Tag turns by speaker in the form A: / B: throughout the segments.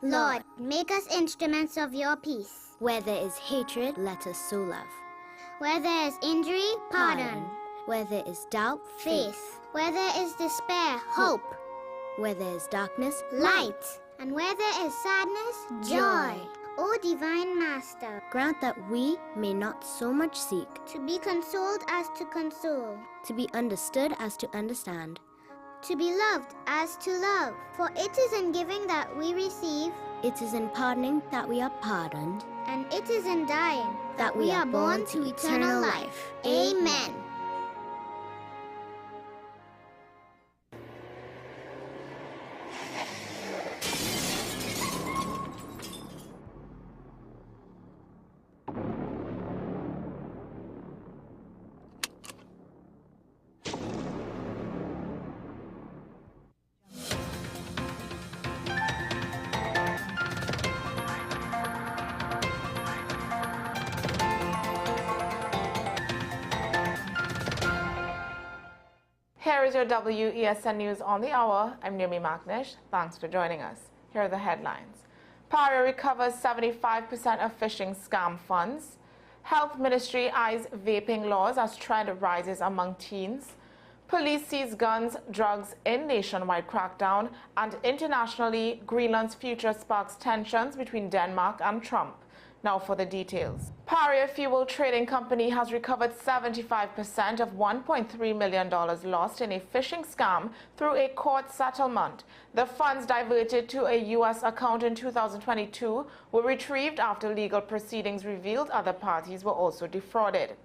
A: Lord, make us instruments of your peace.
B: Where there is hatred, let us sow love.
A: Where there is injury, pardon.
B: Where there is doubt, faith.
A: Where there is despair, hope.
B: Where there is darkness,
A: light. And where there is sadness, joy. O Divine Master,
B: grant that we may not so much seek
A: to be consoled as to console,
B: to be understood as to understand,
A: to be loved as to love. For it is in giving that we receive,
B: it is in pardoning that we are pardoned,
A: and it is in dying that we are born to eternal life. Amen.
C: Here is your WESN News on the Hour. I'm Naomi Magnish. Thanks for joining us. Here are the headlines. PARIA recovers 75% of phishing scam funds. Health Ministry eyes vaping laws as trend rises among teens. Police seize guns, drugs in nationwide crackdown. And internationally, Greenland's future sparks tensions between Denmark and Trump. Now for the details. PARIA Fuel Trading Company has recovered 75% of $1.3 million lost in a phishing scam through a court settlement. The funds diverted to a U.S. account in 2022 were retrieved after legal proceedings revealed other parties were also defrauded.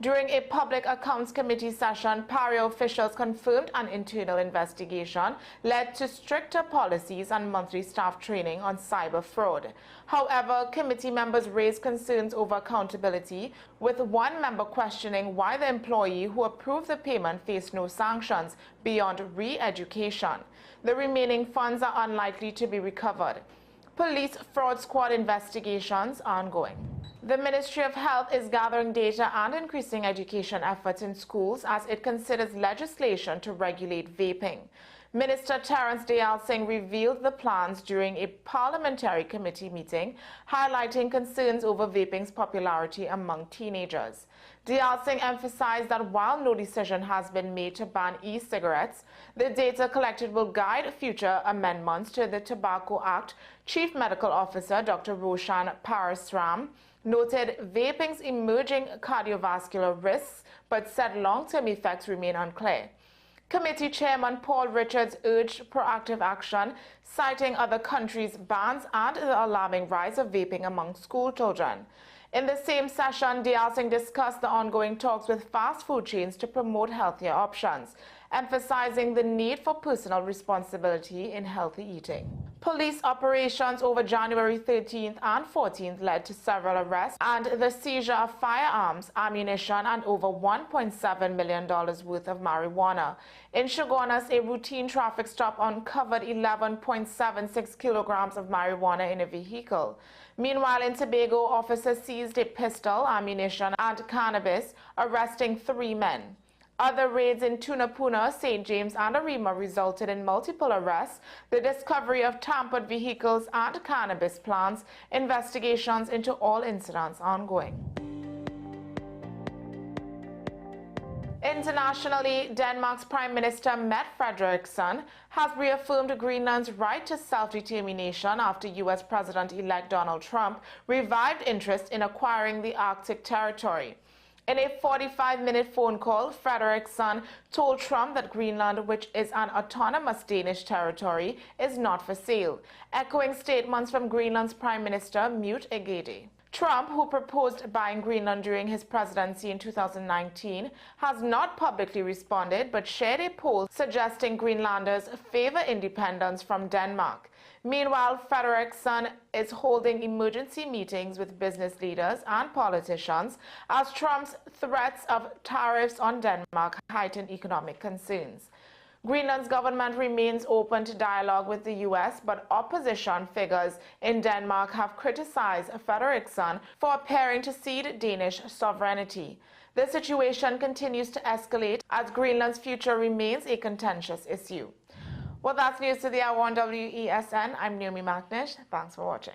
C: During a Public Accounts Committee session, PARIA officials confirmed an internal investigation led to stricter policies and monthly staff training on cyber fraud. However, committee members raised concerns over accountability, with one member questioning why the employee who approved the payment faced no sanctions beyond re-education. The remaining funds are unlikely to be recovered. Police fraud squad investigations are ongoing. The Ministry of Health is gathering data and increasing education efforts in schools as it considers legislation to regulate vaping. Minister Terence Dayal Singh revealed the plans during a parliamentary committee meeting, highlighting concerns over vaping's popularity among teenagers. Dayal Singh emphasized that while no decision has been made to ban e-cigarettes, the data collected will guide future amendments to the Tobacco Act. Chief Medical Officer Dr. Roshan Parasram noted vaping's emerging cardiovascular risks, but said long-term effects remain unclear. Committee Chairman Paul Richards urged proactive action, citing other countries' bans and the alarming rise of vaping among school children. In the same session, Dayal Singh discussed the ongoing talks with fast food chains to promote healthier options, emphasizing the need for personal responsibility in healthy eating. Police operations over January 13th and 14th led to several arrests and the seizure of firearms, ammunition, and over $1.7 million worth of marijuana. In Chaguanas, a routine traffic stop uncovered 11.76 kilograms of marijuana in a vehicle. Meanwhile, in Tobago, officers seized a pistol, ammunition, and cannabis, arresting 3 men. Other raids in Tunapuna, St. James, and Arima resulted in multiple arrests, the discovery of tampered vehicles and cannabis plants. Investigations into all incidents are ongoing. Internationally, Denmark's Prime Minister Mette Frederiksen has reaffirmed Greenland's right to self-determination after U.S. President-elect Donald Trump revived interest in acquiring the Arctic territory. In a 45-minute phone call, Frederiksen told Trump that Greenland, which is an autonomous Danish territory, is not for sale, echoing statements from Greenland's Prime Minister Mute Egede. Trump, who proposed buying Greenland during his presidency in 2019, has not publicly responded but shared a poll suggesting Greenlanders favor independence from Denmark. Meanwhile, Frederiksen is holding emergency meetings with business leaders and politicians as Trump's threats of tariffs on Denmark heighten economic concerns. Greenland's government remains open to dialogue with the U.S., but opposition figures in Denmark have criticized Frederiksen for appearing to cede Danish sovereignty. The situation continues to escalate as Greenland's future remains a contentious issue. Well, that's news to the hour on WESN. I'm Naomi Macnish. Thanks for watching.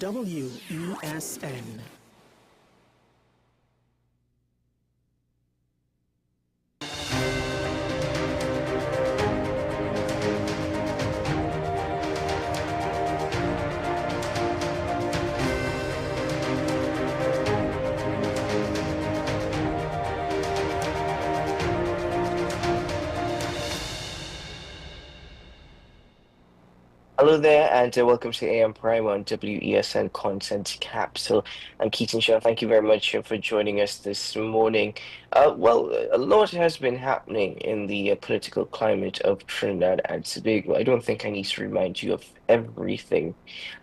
D: WESN.
E: Hello there, and welcome to AM Prime on WESN Content Capsule. I'm Keaton Shaw. Thank you very much for joining us this morning. Well, a lot has been happening in the political climate of Trinidad and Tobago. I don't think I need to remind you of everything.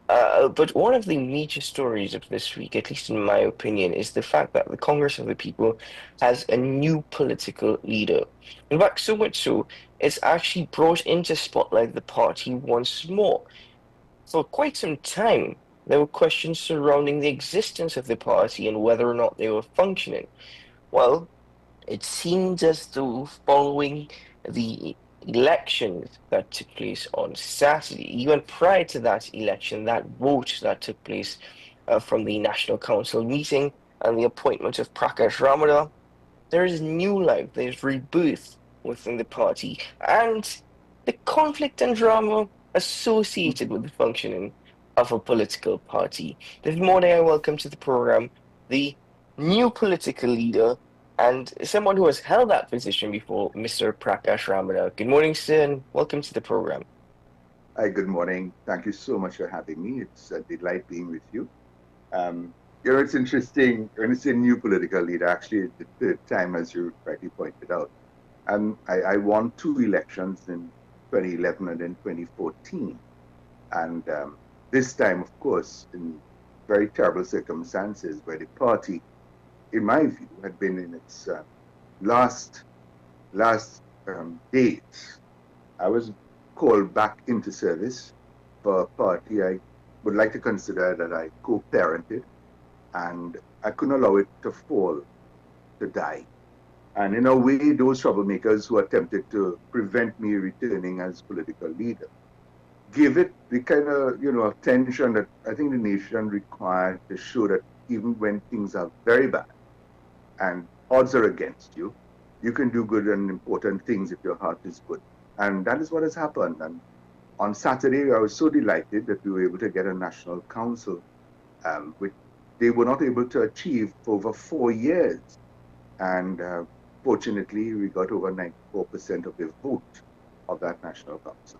E: But one of the major stories of this week, at least in my opinion, is the fact that the Congress of the People has a new political leader. In fact, so much so, it's actually brought into spotlight the party once more. For quite some time, there were questions surrounding the existence of the party and whether or not they were functioning. Well, it seems as though following the elections that took place on Saturday, even prior to that election, that vote that took place from the National Council meeting and the appointment of Prakash Ramada, there is new life, there's rebirth within the party, and the conflict and drama associated with the functioning of a political party. This morning, I welcome to the program the new political leader and someone who has held that position before, Mr. Prakash Ramada. Good morning, sir, and welcome to the program.
F: Hi, good morning. Thank you so much for having me. It's a delight being with you. It's interesting. When it's a new political leader, actually, the third time, as you rightly pointed out. I won 2 elections in 2011 and in 2014. And this time, of course, in very terrible circumstances where the party, in my view, had been in its last days. I was called back into service for a party I would like to consider that I co-parented, and I couldn't allow it to fall, to die. And in a way, those troublemakers who attempted to prevent me returning as political leader give it the kind of, attention that I think the nation required to show that even when things are very bad and odds are against you, you can do good and important things if your heart is good. And that is what has happened. And on Saturday, I was so delighted that we were able to get a national council, which they were not able to achieve for over 4 years. And fortunately, we got over 94% of the vote of that national council.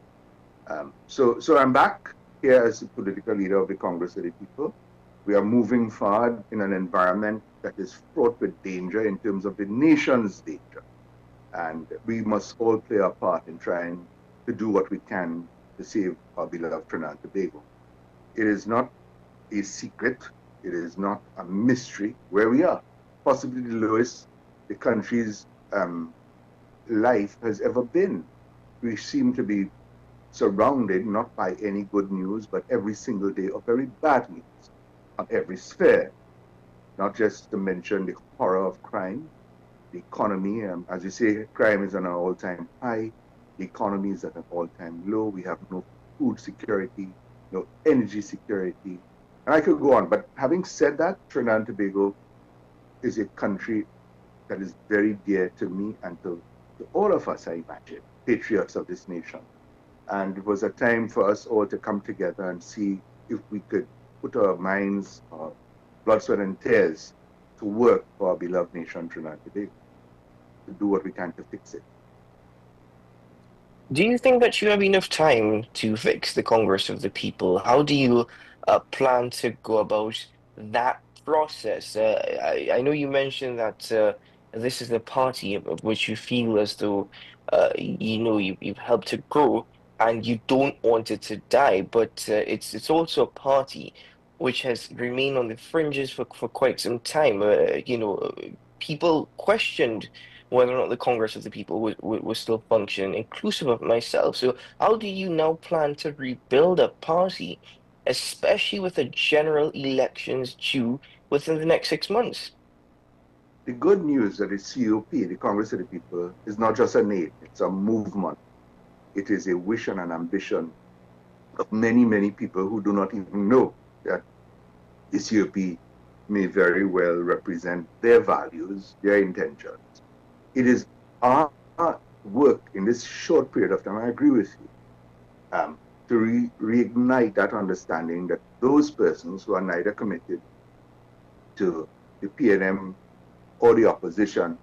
F: So I'm back here as the political leader of the Congress of the People. We are moving forward in an environment that is fraught with danger in terms of the nation's danger. And we must all play our part in trying to do what we can to save our beloved Trinidad and Tobago. It is not a secret. It is not a mystery where we are. Possibly the lowest the country's life has ever been. We seem to be surrounded not by any good news, but every single day of very bad news on every sphere. Not just to mention the horror of crime, the economy, as you say, crime is on an all-time high. The economy is at an all-time low. We have no food security, no energy security. And I could go on, but having said that, Trinidad and Tobago is a country that is very dear to me and to all of us, I imagine, patriots of this nation. And it was a time for us all to come together and see if we could put our minds, our blood, sweat, and tears to work for our beloved nation, Trinidad and Tobago, to do what we can to fix it.
E: Do you think that you have enough time to fix the Congress of the People? How do you plan to go about that process? I know you mentioned that this is the party of which you feel as though you've helped to grow and you don't want it to die, but it's also a party which has remained on the fringes for quite some time. people questioned whether or not the Congress of the People was still functioning, inclusive of myself. So how do you now plan to rebuild a party, especially with the general elections due within the next 6 months?
F: The good news that the COP, the Congress of the People, is not just a name, it's a movement. It is a wish and an ambition of many, many people who do not even know that the COP may very well represent their values, their intentions. It is our work in this short period of time, I agree with you, to reignite that understanding that those persons who are neither committed to the PNM or the opposition,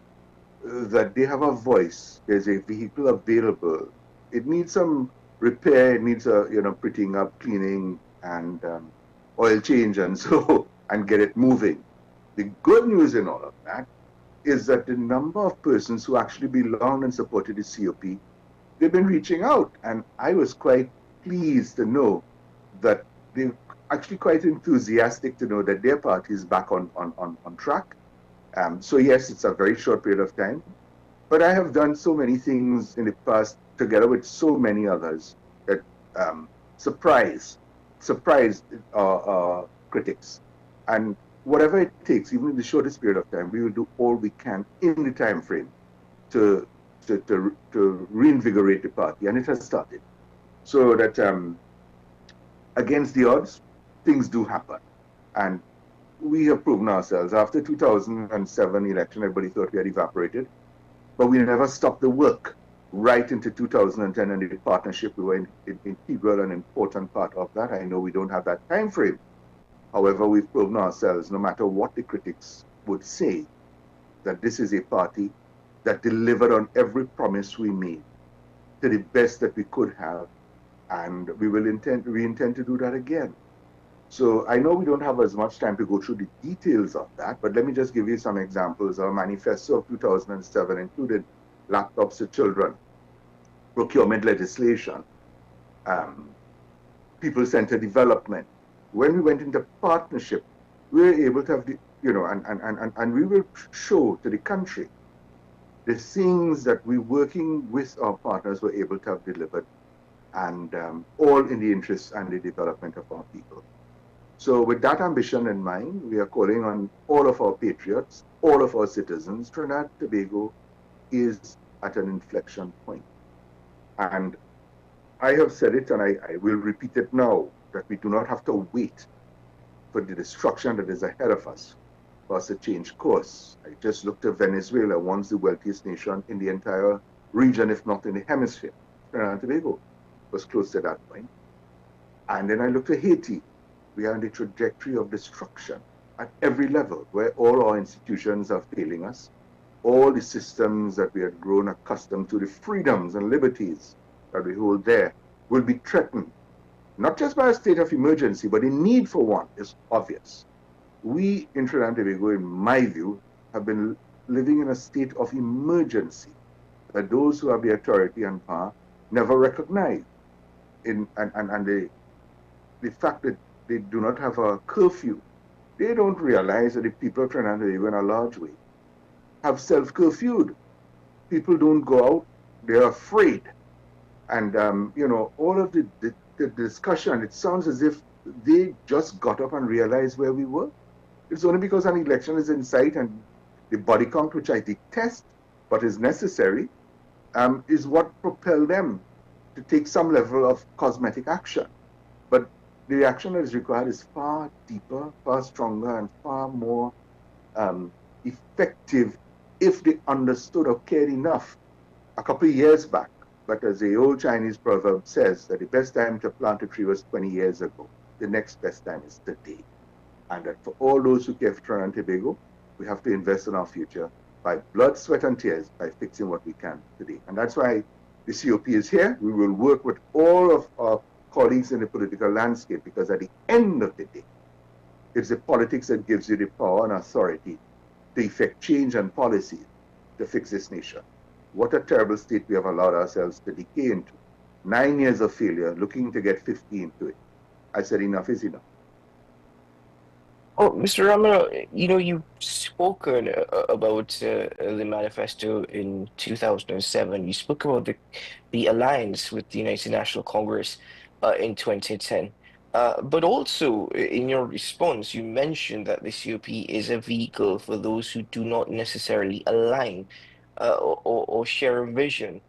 F: that they have a voice. There's a vehicle available. It needs some repair. It needs a prettying up, cleaning, and oil change, and so and get it moving. The good news in all of that is that the number of persons who actually belong and supported the COP, they've been reaching out, and I was quite pleased to know that they're actually quite enthusiastic to know that their party is back on track. So yes, it's a very short period of time, but I have done so many things in the past together with so many others that surprised critics. And whatever it takes, even in the shortest period of time, we will do all we can in the time frame to reinvigorate the party, and it has started. So that against the odds, things do happen, and we have proven ourselves. After 2007 election, everybody thought we had evaporated, but we never stopped the work right into 2010, and the partnership, we were an integral and important part of that. I know we don't have that time frame. However, we've proven ourselves, no matter what the critics would say, that this is a party that delivered on every promise we made to the best that we could have, and we intend to do that again. So I know we don't have as much time to go through the details of that, but let me just give you some examples. Our manifesto of 2007 included laptops to children, procurement legislation, people-centered development. When we went into partnership, we were able to have the, and we will show to the country the things that we, working with our partners, were able to have delivered, and all in the interest and the development of our people. So with that ambition in mind, we are calling on all of our patriots, all of our citizens. Trinidad and Tobago is at an inflection point. And I have said it, and I will repeat it now, that we do not have to wait for the destruction that is ahead of us for us to change course. I just looked at Venezuela, once the wealthiest nation in the entire region, if not in the hemisphere. Trinidad and Tobago was close to that point. And then I looked at Haiti. We are on the trajectory of destruction at every level, where all our institutions are failing us. All the systems that we had grown accustomed to, the freedoms and liberties that we hold there, will be threatened. Not just by a state of emergency, but the need for one is obvious. We in Trinidad and Tobago, in my view, have been living in a state of emergency that those who have the authority and power never recognize. And the fact that they do not have a curfew, they don't realize that the people of Trinidad and Tobago, in a large way, have self-curfewed. People don't go out, they're afraid. And, all of the discussion, it sounds as if they just got up and realized where we were. It's only because an election is in sight, and the body count, which I detest, but is necessary, is what propelled them to take some level of cosmetic action. But the action that is required is far deeper, far stronger, and far more effective if they understood or cared enough a couple of years back. But as the old Chinese proverb says, that the best time to plant a tree was 20 years ago. The next best time is today. And that for all those who care for Trinidad and Tobago, we have to invest in our future by blood, sweat, and tears, by fixing what we can today. And that's why the COP is here. We will work with all of our colleagues in the political landscape, because at the end of the day, it's the politics that gives you the power and authority to effect change and policy to fix this nation. What a terrible state we have allowed ourselves to decay into. 9 years of failure, looking to get 50 into it. I said enough is enough.
E: Oh, Mr. Ramano, you've spoken about the manifesto in 2007. You spoke about the alliance with the United National Congress in 2010. But also in your response, you mentioned that the COP is a vehicle for those who do not necessarily align or share a vision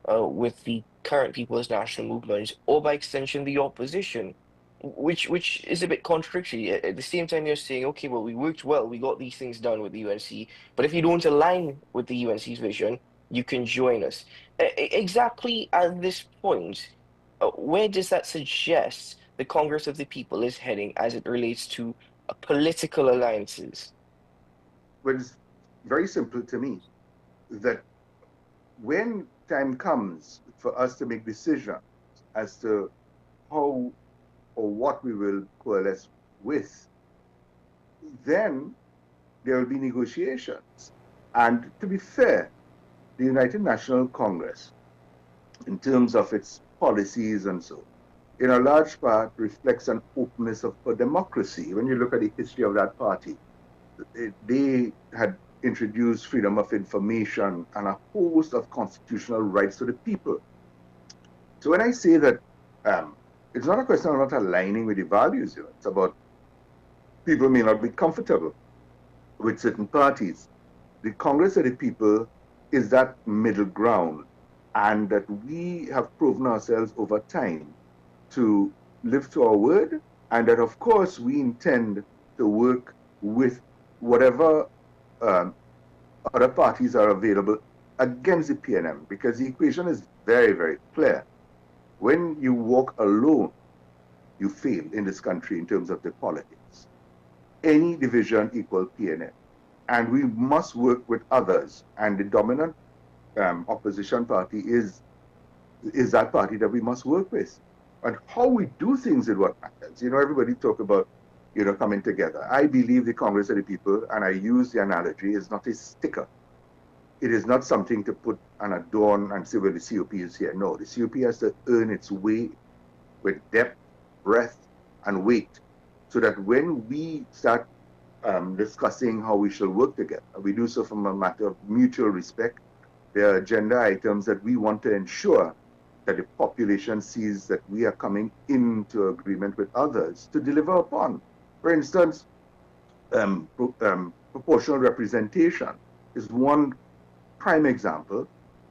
E: with the current People's National Movement, or by extension, the opposition, which is a bit contradictory. At the same time, you're saying, okay, well, we worked well, we got these things done with the UNC, but if you don't align with the UNC's vision, you can join us. Exactly at this point, where does that suggest the Congress of the People is heading as it relates to political alliances?
F: Well, it's very simple to me that when time comes for us to make decisions as to how or what we will coalesce with, then there will be negotiations. And to be fair, the United National Congress, in terms of its policies and so, in a large part reflects an openness for democracy. When you look at the history of that party, they had introduced freedom of information and a host of constitutional rights to the people. So when I say that it's not a question of not aligning with the values, it's about people may not be comfortable with certain parties. The Congress of the People is that middle ground, and that we have proven ourselves over time to live to our word, and that of course we intend to work with whatever other parties are available against the PNM, because the equation is very, very clear. When you walk alone, you fail in this country in terms of the politics. Any division equal PNM. And we must work with others. And the dominant opposition party is that party that we must work with. And how we do things is what matters. Everybody talk about, coming together. I believe the Congress of the People, and I use the analogy, is not a sticker. It is not something to put and adorn and say, well, the COP is here. No, the COP has to earn its way with depth, breadth, and weight, so that when we start discussing how we shall work together, we do so from a matter of mutual respect. There are agenda items that we want to ensure that the population sees that we are coming into agreement with others to deliver upon. For instance, proportional representation is one prime example,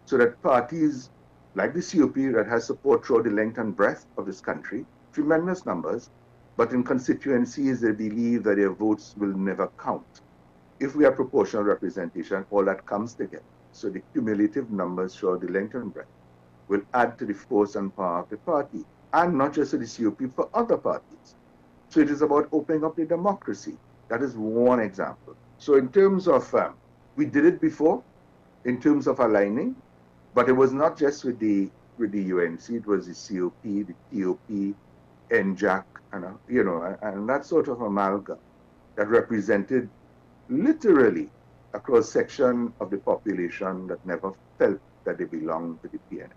F: so that parties like the COP that has support throughout the length and breadth of this country, tremendous numbers, but in constituencies they believe that their votes will never count. If we have proportional representation, all that comes together. So the cumulative numbers throughout the length and breadth will add to the force and power of the party, and not just to the COP, for other parties. So it is about opening up the democracy. That is one example. So in terms of, we did it before, in terms of aligning, but it was not just with the UNC, it was the COP, the TOP, NJAC, and that sort of amalgam that represented literally a cross-section of the population that never felt that they belonged to the PNM.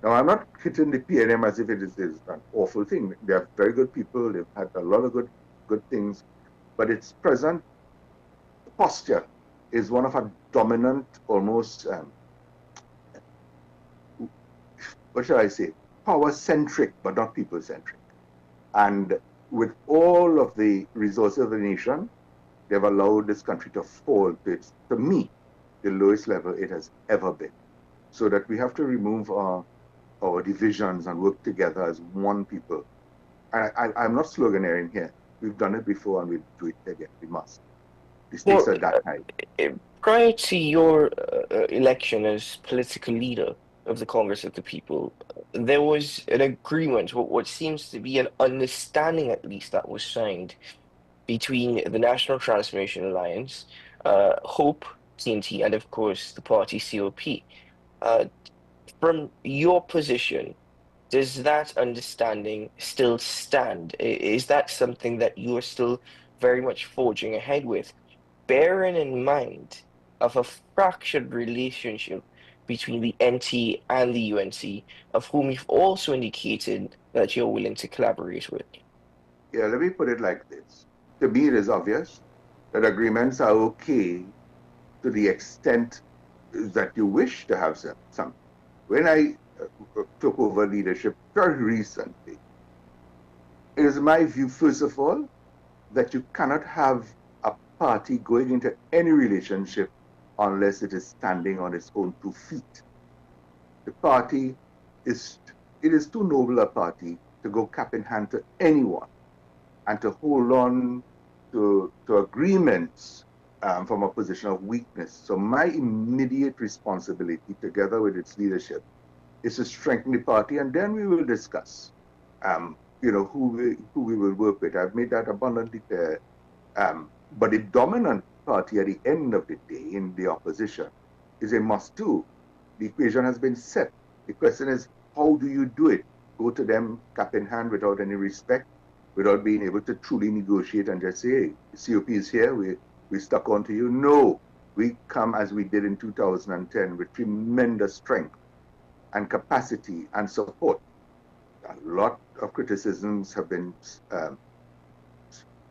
F: Now, I'm not hitting the PNM as if it is an awful thing. They are very good people. They've had a lot of good things, but its present posture is one of a dominant, almost, what shall I say, power-centric, but not people-centric. And with all of the resources of the nation, they've allowed this country to fall to its, to me, the lowest level it has ever been. So that we have to remove our divisions and work together as one people. And I'm not sloganeering here. We've done it before and we'll do it again. We must. The stakes are that high.
E: Prior to your election as political leader of the Congress of the People, there was an agreement, what seems to be an understanding at least, that was signed between the National Transformation Alliance, HOPE, TNT, and of course the party COP. From your position, does that understanding still stand? Is that something that you are still very much forging ahead with, bearing in mind of a fractured relationship between the NT and the UNC, of whom you've also indicated that you're willing to collaborate with?
F: Yeah, let me put it like this. To me, it is obvious that agreements are okay to the extent that you wish to have some. When I took over leadership very recently, it is my view, first of all, that you cannot have a party going into any relationship unless it is standing on its own 2 feet. The party it is too noble a party to go cap in hand to anyone and to hold on to agreements from a position of weakness. So my immediate responsibility, together with its leadership, is to strengthen the party, and then we will discuss, who we will work with. I've made that abundantly clear. But the dominant party at the end of the day in the opposition is a must-do. The equation has been set. The question is, how do you do it? Go to them cap in hand without any respect, without being able to truly negotiate and just say, hey, the COP is here, we stuck onto you. No, we come as we did in 2010 with tremendous strength and capacity and support. A lot of criticisms have been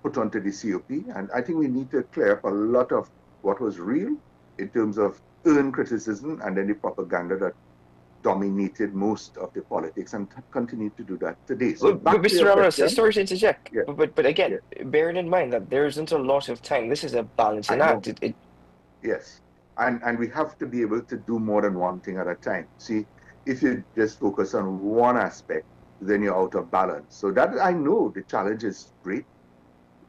F: put onto the COP, and I think we need to clear up a lot of what was real in terms of earned criticism and then the propaganda that dominated most of the politics and continue to do that today. So
E: But
F: back to
E: Mr.
F: your
E: Ramos,
F: question.
E: sorry to interject,
F: Yeah,
E: but again,
F: yeah,
E: bearing in mind that there isn't a lot of time, this is a balancing
F: I know.
E: act.
F: Yes. And we have to be able to do more than one thing at a time. See, if you just focus on one aspect, then you're out of balance. So that I know the challenge is great,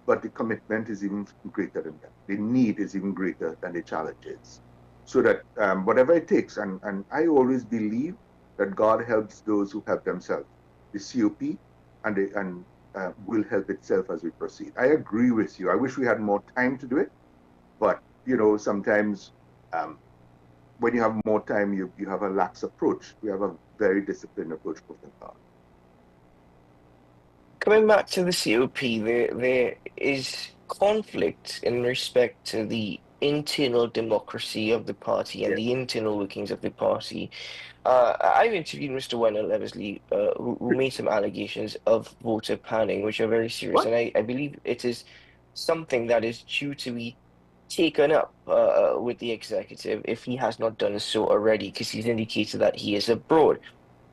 F: but the commitment is even greater than that. The need is even greater than the challenge is. So that whatever it takes, and I always believe that God helps those who help themselves. The COP will help itself as we proceed. I agree with you. I wish we had more time to do it, but sometimes when you have more time, you have a lax approach. We have a very disciplined approach moving forward.
E: Coming back to the COP, there is conflict in respect to the internal democracy of the party and
F: Yeah.
E: the internal workings of the party. I've interviewed Mr. Werner Leversley, who made some allegations of voter panning, which are very serious,
F: What?
E: and I believe it is something that is due to be taken up with the executive if he has not done so already, because he's indicated that he is abroad.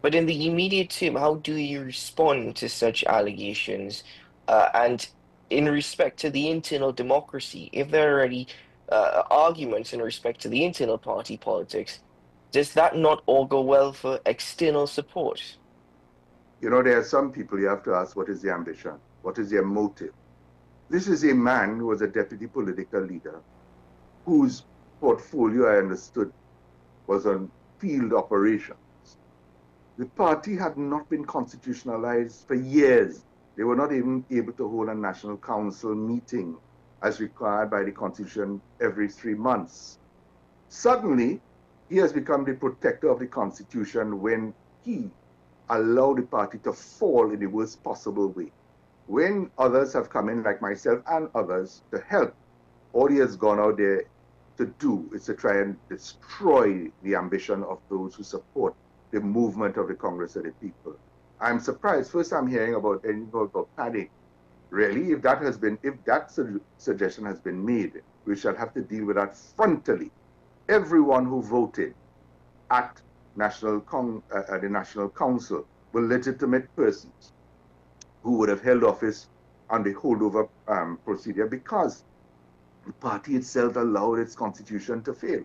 E: But in the immediate term, how do you respond to such allegations? And in respect to the internal democracy, if there are any arguments in respect to the internal party politics, does that not augur well for external support?
F: There are some people you have to ask, what is their ambition? What is their motive? This is a man who was a deputy political leader whose portfolio, I understood, was on field operations. The party had not been constitutionalized for years. They were not even able to hold a national council meeting as required by the constitution every 3 months. Suddenly, he has become the protector of the constitution when he allowed the party to fall in the worst possible way. When others have come in, like myself and others, to help, all he has gone out there to do is to try and destroy the ambition of those who support the movement of the Congress of the People. I'm surprised. First I'm hearing about anything about panic. Really, if that suggestion has been made, we shall have to deal with that frontally. Everyone who voted at the National Council were legitimate persons who would have held office on the holdover procedure because the party itself allowed its constitution to fail,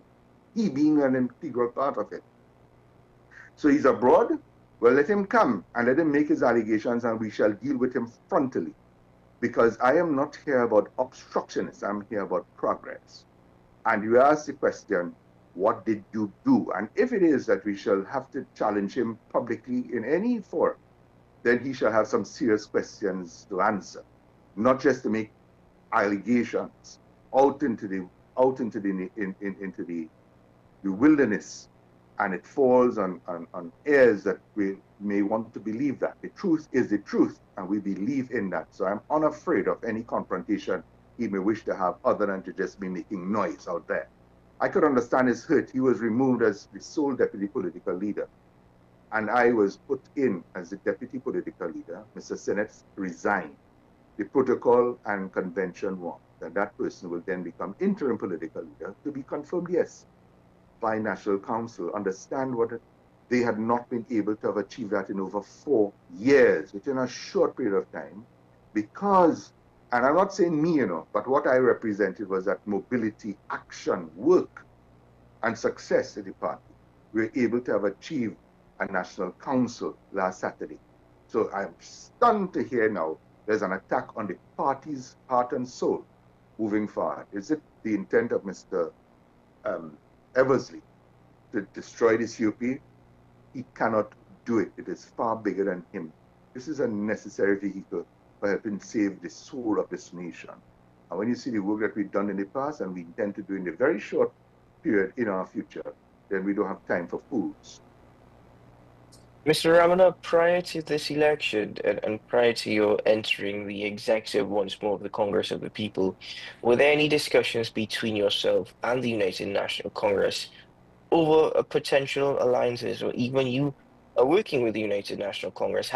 F: he being an integral part of it. So he's abroad. Well, let him come and let him make his allegations, and we shall deal with him frontally. Because I am not here about obstructionists, I'm here about progress. And you ask the question, what did you do? And if it is that we shall have to challenge him publicly in any forum, then he shall have some serious questions to answer, not just to make allegations out into the wilderness, and it falls on ears that we may want to believe that. The truth is the truth, and we believe in that. So I'm unafraid of any confrontation he may wish to have other than to just be making noise out there. I could understand his hurt. He was removed as the sole deputy political leader, and I was put in as the deputy political leader. Mr. Sennett resigned. the protocol and convention want that that person will then become interim political leader to be confirmed, yes, by National Council. Understand what they had not been able to have achieved that in over 4 years, within a short period of time, because, and I'm not saying me, but what I represented was that mobility, action, work, and success in the party. We were able to have achieved a National Council last Saturday. So I'm stunned to hear now there's an attack on the party's heart and soul moving forward. Is it the intent of Mr. Eversley to destroy the COP? He cannot do it. It is far bigger than him. This is a necessary vehicle for helping save the soul of this nation. And when you see the work that we've done in the past and we intend to do in a very short period in our future, then we don't have time for fools.
E: Mr. Ramana, prior to this election and prior to your entering the executive once more of the Congress of the People, were there any discussions between yourself and the United National Congress over potential alliances, or even you are working with the United National Congress?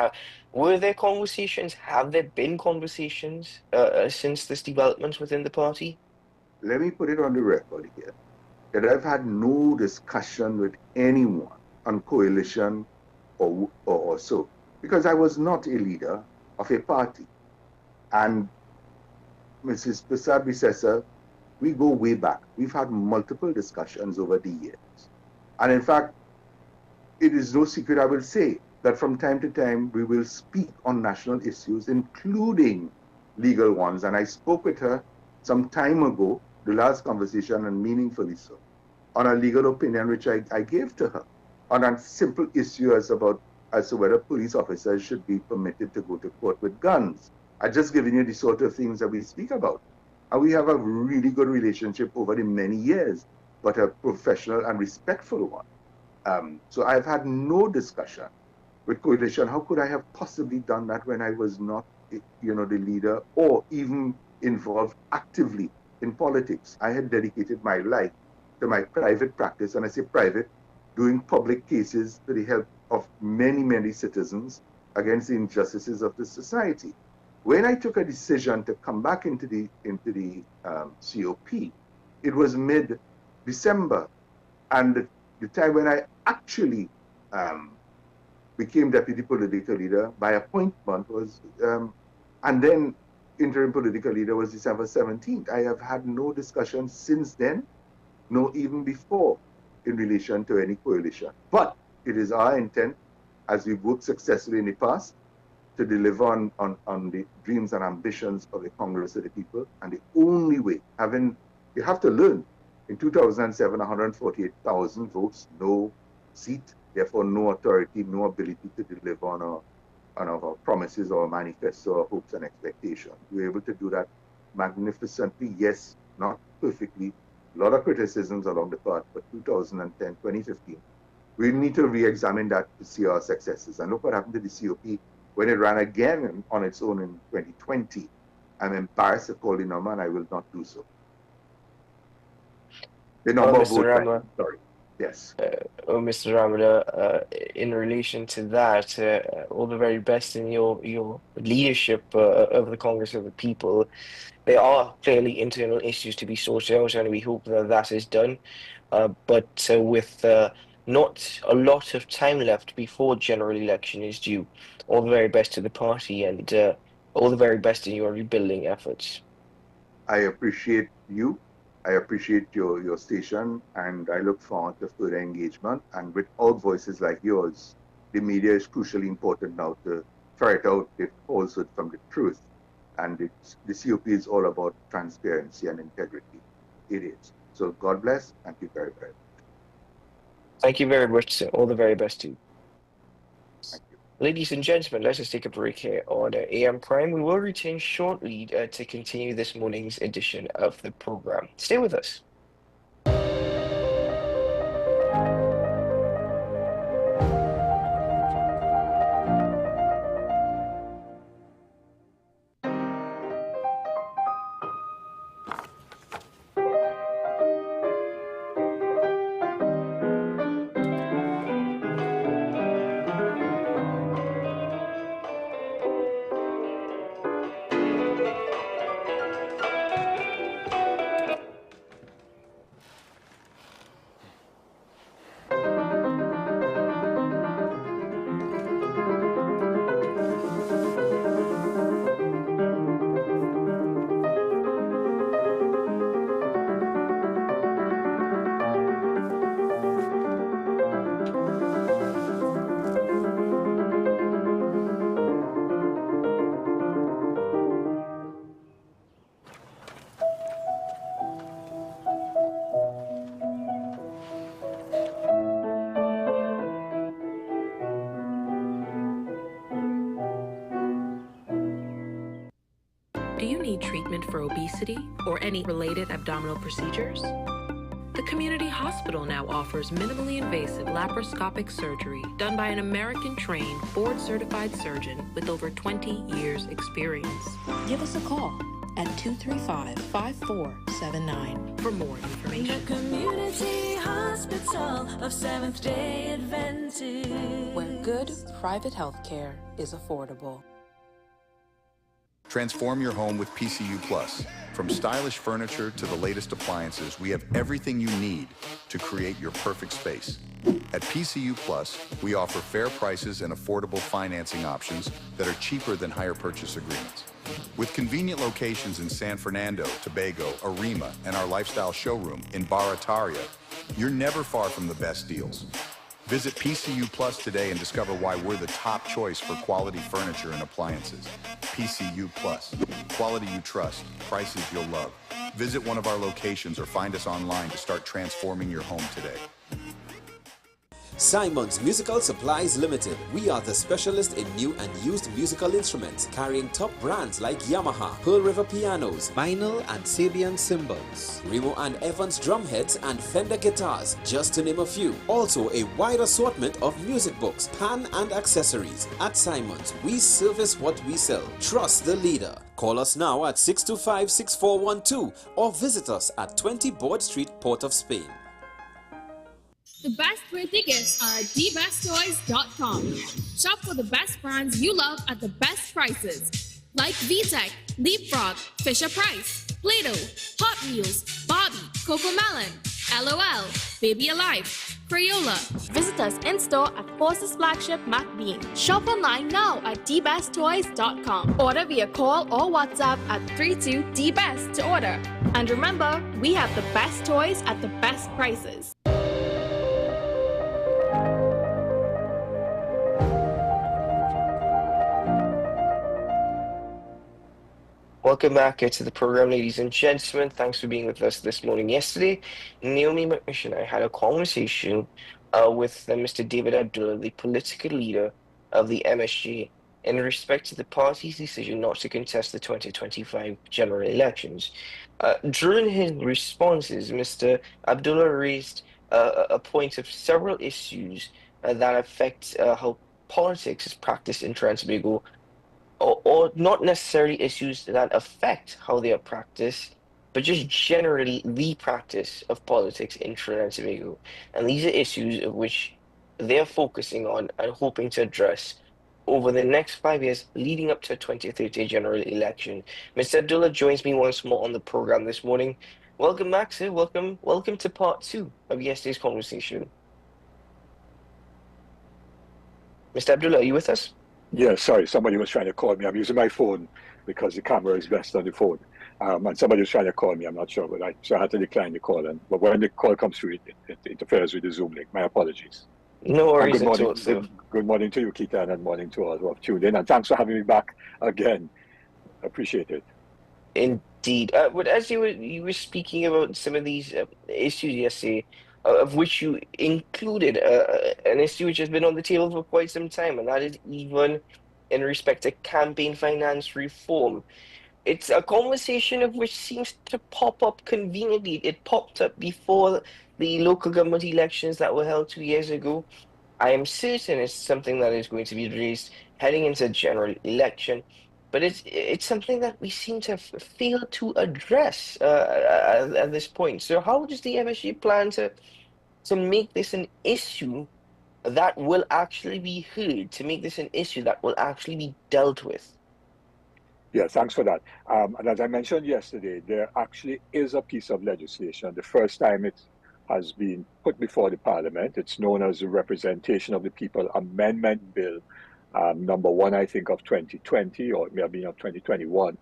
E: Were there conversations? Have there been conversations since this development within the party?
F: Let me put it on the record here that I've had no discussion with anyone on coalition or so, because I was not a leader of a party. And Mrs. Prasad Bisesa, we go way back. We've had multiple discussions over the years. And in fact, it is no secret, I will say, that from time to time, we will speak on national issues, including legal ones. And I spoke with her some time ago, the last conversation, and meaningfully so, on a legal opinion which I gave to her on a simple issue as to whether police officers should be permitted to go to court with guns. I just given you the sort of things that we speak about. And we have a really good relationship over the many years, but a professional and respectful one. So I've had no discussion with coalition. How could I have possibly done that when I was not, the leader or even involved actively in politics? I had dedicated my life to my private practice, and I say private, doing public cases to the help of many, many citizens against the injustices of the society. When I took a decision to come back into the COP, it was mid-December, and the time when I actually became deputy political leader by appointment was, and then interim political leader was December 17th. I have had no discussion since then, no even before, in relation to any coalition. But it is our intent, as we've worked successfully in the past, to deliver on the dreams and ambitions of the Congress of the People. And the only way, you have to learn, in 2007, 148,000 votes, no seat, therefore no authority, no ability to deliver on our promises or manifesto or hopes and expectations. We were able to do that magnificently, yes, not perfectly. A lot of criticisms along the path, but 2010, 2015, we need to re-examine that to see our successes. And look what happened to the COP when it ran again on its own in 2020. I'm embarrassed to call the number, and I will not do so. The number of votes, sorry. Yes.
E: Mr. Ramana, in relation to that, all the very best in your leadership of the Congress of the People. There are clearly internal issues to be sorted out, and we hope that that is done. But with not a lot of time left before general election is due, all the very best to the party, and all the very best in your rebuilding efforts.
F: I appreciate you. I appreciate your station, and I look forward to further engagement. And with all voices like yours, the media is crucially important now to ferret out the falsehood from the truth. And the COP is all about transparency and integrity. It is. So God bless. Thank you very, very much.
E: Thank you very much, sir. All the very best to you.
F: Thank you.
E: Ladies and gentlemen, let's just take a break here on AM Prime. We will return shortly to continue this morning's edition of the program. Stay with us.
G: need treatment for obesity or any related abdominal procedures? The community hospital now offers minimally invasive laparoscopic surgery done by an American-trained, board-certified surgeon with over 20 years' experience. Give us a call at 235-5479 for more information.
H: The Community Hospital of Seventh-day Adventist,
G: where good private health care is affordable.
I: Transform your home with PCU Plus. From stylish furniture to the latest appliances, we have everything you need to create your perfect space. At PCU Plus, we offer fair prices and affordable financing options that are cheaper than hire purchase agreements. With convenient locations in San Fernando, Tobago, Arima, and our lifestyle showroom in Barataria, you're never far from the best deals. Visit PCU Plus today and discover why we're the top choice for quality furniture and appliances. PCU Plus. Quality you trust, prices you'll love. Visit one of our locations or find us online to start transforming your home today.
J: Simon's Musical Supplies Limited. We are the specialist in new and used musical instruments, carrying top brands like Yamaha, Pearl River pianos, vinyl and Sabian cymbals, Remo and Evans drumheads and Fender guitars, just to name a few. Also a wide assortment of music books, pan and accessories. At Simon's, we service what we sell. Trust the leader. Call us now at 625-6412 or visit us at 20 Board Street, Port of Spain.
K: The best birthday gifts are at dbesttoys.com. Shop for the best brands you love at the best prices. Like VTech, Leapfrog, Fisher-Price, Play-Doh, Hot Wheels, Barbie, Cocomelon, LOL, Baby Alive, Crayola. Visit us in-store at Forces Flagship MacBean. Shop online now at dbesttoys.com. Order via call or WhatsApp at 32DBEST to order. And remember, we have the best toys at the best prices.
E: Welcome back to the program, ladies and gentlemen. Thanks for being with us this morning. Yesterday, Naomi McNish and I had a conversation with Mr. David Abdullah, the political leader of the MSG, in respect to the party's decision not to contest the 2025 general elections. During his responses, Mr. Abdullah raised a point of several issues that affect how politics is practiced in Trinidad and Tobago, or not necessarily issues that affect how they are practiced, but just generally the practice of politics in Trinidad and Tobago. And these are issues of which they're focusing on and hoping to address over the next 5 years leading up to a 2030 general election. Mr. Abdullah joins me once more on the program this morning. Welcome, Max. Welcome to part 2 of yesterday's conversation. Mr. Abdullah, are you with us?
L: Yeah, sorry, somebody was trying to call me. I'm using my phone because the camera is best on the phone. And somebody was trying to call me, I'm not sure, so I had to decline the call. But when the call comes through, it interferes with the Zoom link. My apologies.
E: No worries
L: at all. Good morning to you, Keita, and morning to all who have tuned in. And thanks for having me back again. Appreciate it.
E: Indeed. But as you were speaking about some of these issues yesterday, of which you included an issue which has been on the table for quite some time, and that is even in respect to campaign finance reform. It's a conversation of which seems to pop up conveniently. It popped up before the local government elections that were held 2 years ago. I am certain it's something that is going to be raised heading into a general election, but it's something that we seem to fail to address at this point. So how does the MSG plan to make this an issue that will actually be heard, to make this an issue that will actually be dealt with?
L: Yeah, thanks for that. And as I mentioned yesterday, there actually is a piece of legislation. The first time it has been put before the Parliament. It's known as the Representation of the People Amendment Bill, number 1, I think, of 2020, or it may have been of 2021.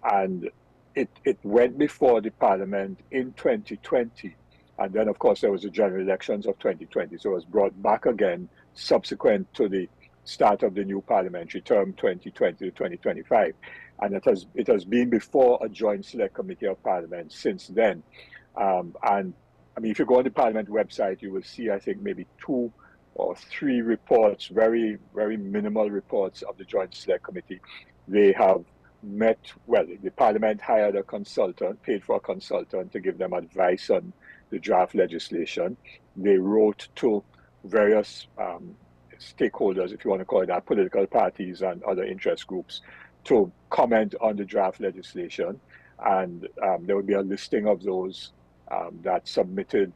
L: And it went before the Parliament in 2020. And then, of course, there was the general elections of 2020. So it was brought back again subsequent to the start of the new parliamentary term, 2020 to 2025. And it has been before a joint select committee of Parliament since then. And I mean, if you go on the Parliament website, you will see, I think, maybe 2 or 3 reports, very, very minimal reports of the joint select committee. They have the Parliament hired a consultant, paid for a consultant to give them advice on the draft legislation. They wrote to various stakeholders, if you want to call it that, political parties and other interest groups, to comment on the draft legislation. And there will be a listing of those that submitted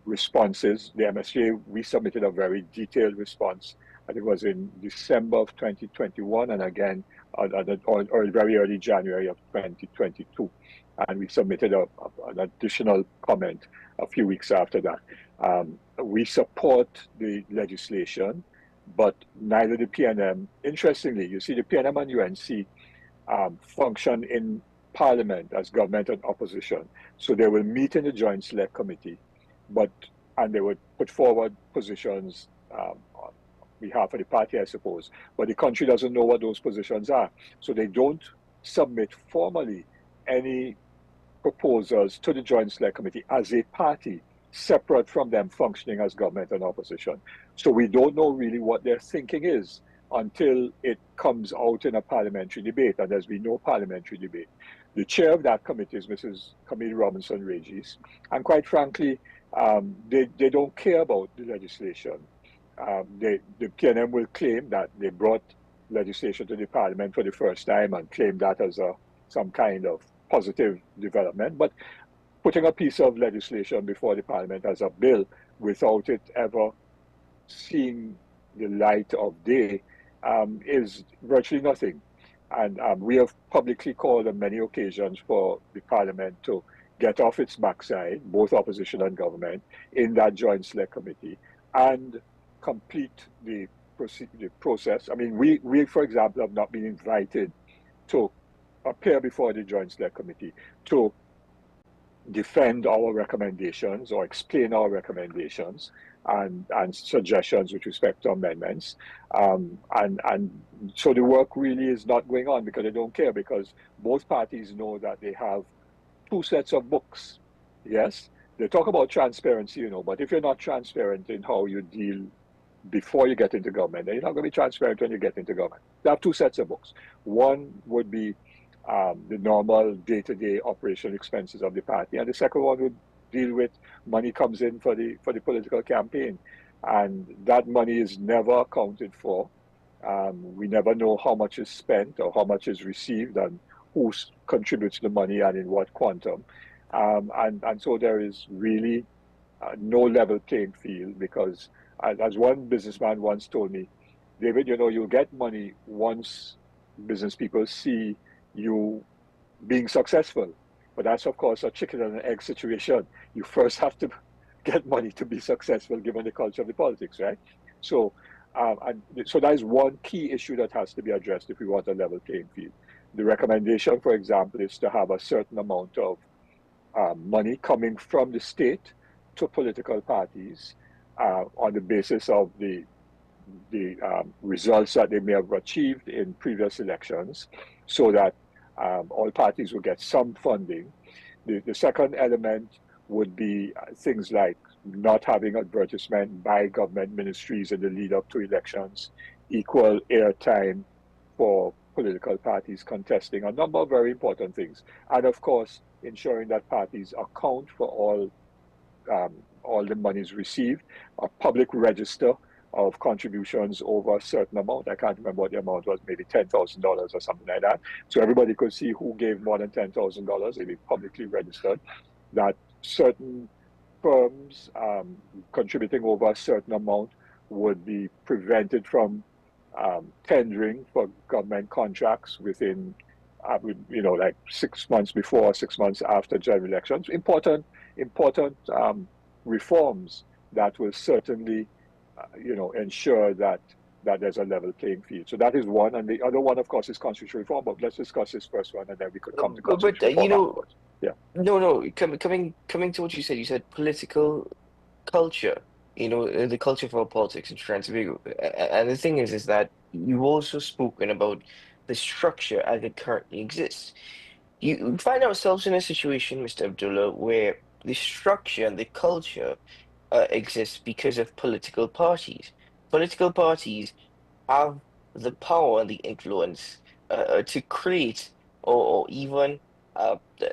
L: responses. The MSJ, we submitted a very detailed response. I think it was in December of 2021, and again, or very early January of 2022. And we submitted an additional comment a few weeks after that. We support the legislation, but neither the PNM, interestingly, you see the PNM and UNC function in Parliament as government and opposition. So they will meet in the Joint Select Committee, and they would put forward positions on behalf of the party, I suppose. But the country doesn't know what those positions are. So they don't submit formally any proposals to the Joint Select Committee as a party, separate from them functioning as government and opposition. So we don't know really what their thinking is until it comes out in a parliamentary debate. And as we know, parliamentary debate. The chair of that committee is Mrs. Camille Robinson-Regis. And quite frankly, they don't care about the legislation. The PNM will claim that they brought legislation to the parliament for the first time and claim that as some kind of positive development. But putting a piece of legislation before the parliament as a bill without it ever seeing the light of day is virtually nothing. And we have publicly called on many occasions for the parliament to get off its backside, both opposition and government, in that Joint Select Committee and complete the process. I mean, we, for example, have not been invited to appear before the Joint Select Committee to defend our recommendations or explain our recommendations and suggestions with respect to amendments. And so the work really is not going on because they don't care, because both parties know that they have two sets of books. Yes, they talk about transparency, but if you're not transparent in how you deal before you get into government, then you're not going to be transparent when you get into government. They have two sets of books. One would be the normal day-to-day operational expenses of the party, and the second one would deal with money comes in for the political campaign, and that money is never accounted for. We never know how much is spent or how much is received and who contributes the money and in what quantum, and so there is really no level playing field, because as one businessman once told me, David, you'll get money once business people see you being successful. But that's, of course, a chicken and an egg situation. You first have to get money to be successful, given the culture of the politics, right? So that is one key issue that has to be addressed if we want a level playing field. The recommendation, for example, is to have a certain amount of money coming from the state to political parties on the basis of the results that they may have achieved in previous elections, so that all parties will get some funding. The second element would be things like not having advertisement by government ministries in the lead up to elections, equal airtime for political parties contesting, a number of very important things. And of course, ensuring that parties account for all the monies received, a public register of contributions over a certain amount. I can't remember what the amount was, maybe $10,000 or something like that. So everybody could see who gave more than $10,000. It'd be publicly registered. That certain firms contributing over a certain amount would be prevented from tendering for government contracts within, like 6 months before or 6 months after general elections. Important reforms that will certainly ensure that there's a level playing field. So that is one, and the other one, of course, is constitutional reform. But let's discuss this first one, and then we could come to constitutional reform afterwards. Yeah.
E: No. Coming to what you said political culture. The culture for politics in Transvago. And the thing is that you've also spoken about the structure as it currently exists. You find ourselves in a situation, Mr. Abdullah, where the structure and the culture exists because of political parties. Political parties have the power and the influence to create or even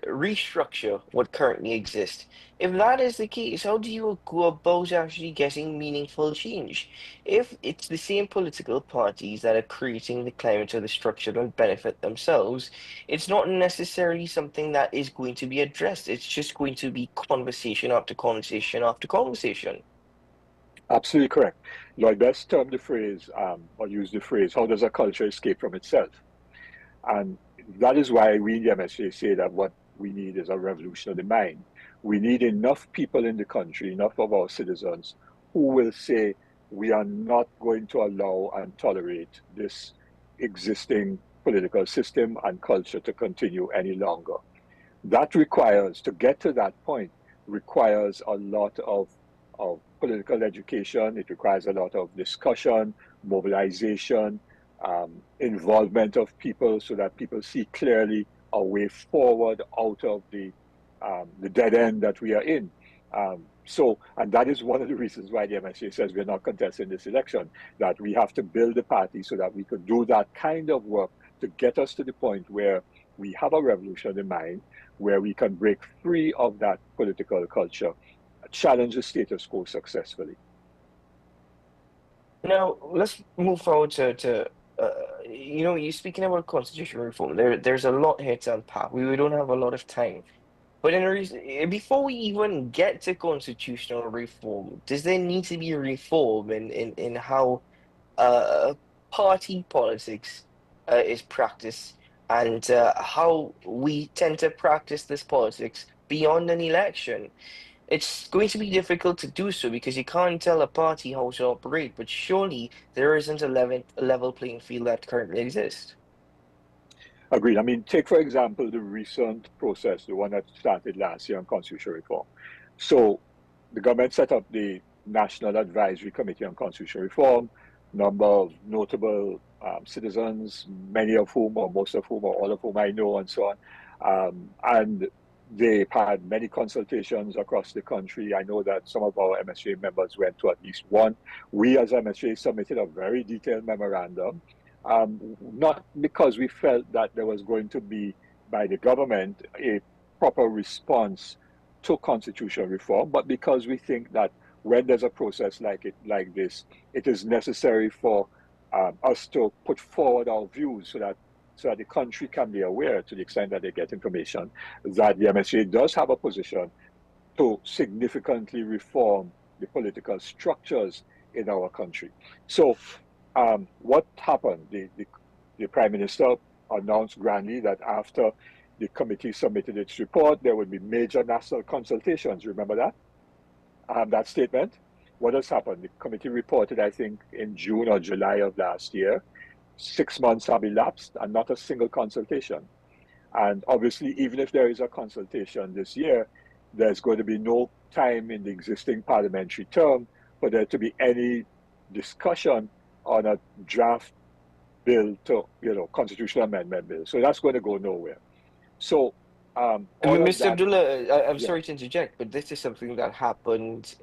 E: restructure what currently exists. If that is the case, how do you go about actually getting meaningful change? If it's the same political parties that are creating the climate or the structure that benefit themselves, it's not necessarily something that is going to be addressed. It's just going to be conversation after conversation after conversation.
L: Absolutely correct. Lloyd Best termed the phrase, or used the phrase, how does a culture escape from itself? And that is why we in the MSA say that what we need is a revolution of the mind. We need enough people in the country, enough of our citizens who will say, we are not going to allow and tolerate this existing political system and culture to continue any longer. That requires, to get to that point, requires a lot of political education. It requires a lot of discussion, mobilization, involvement of people so that people see clearly a way forward out of the dead end that we are in. And that is one of the reasons why the MSA says we're not contesting this election, that we have to build a party so that we could do that kind of work to get us to the point where we have a revolution in mind, where we can break free of that political culture, challenge the status quo successfully.
E: Now, let's move forward to you're speaking about constitutional reform. There's a lot here to unpack. We don't have a lot of time. But before we even get to constitutional reform, does there need to be a reform in how party politics is practiced and how we tend to practice this politics beyond an election? It's going to be difficult to do so because you can't tell a party how to operate, but surely there isn't a level playing field that currently exists.
L: Agreed. I mean, take, for example, the recent process, the one that started last year on constitutional reform. So the government set up the National Advisory Committee on Constitutional Reform, number of notable citizens, many of whom, or most of whom, or all of whom I know, and so on. And they've had many consultations across the country. I know that some of our MSA members went to at least one. We as MSA submitted a very detailed memorandum, not because we felt that there was going to be, by the government, a proper response to constitutional reform, but because we think that when there's a process like this, it is necessary for us to put forward our views so that the country can be aware, to the extent that they get information, that the MSA does have a position to significantly reform the political structures in our country. So what happened? The Prime Minister announced grandly that after the committee submitted its report, there would be major national consultations. Remember that? That statement? What has happened? The committee reported, I think, in June or July of last year. 6 months have elapsed and not a single consultation. And obviously, even if there is a consultation this year, there's going to be no time in the existing parliamentary term for there to be any discussion on a draft bill to, constitutional amendment bill. So that's going to go nowhere. So,
E: Mr. Abdullah, I'm sorry to interject, but this is something that happened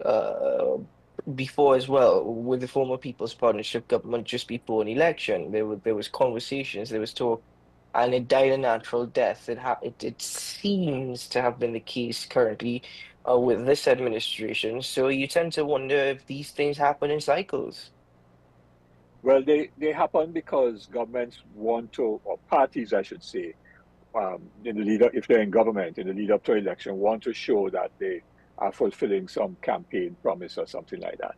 E: before as well with the former People's Partnership government just before an election. There was conversations, there was talk, and it died a natural death. It seems to have been the case currently with this administration. So you tend to wonder if these things happen in cycles.
L: Well, they happen because governments want to, or parties, I should say, in the lead up, if they're in government, in the lead up to election, want to show that they are fulfilling some campaign promise or something like that.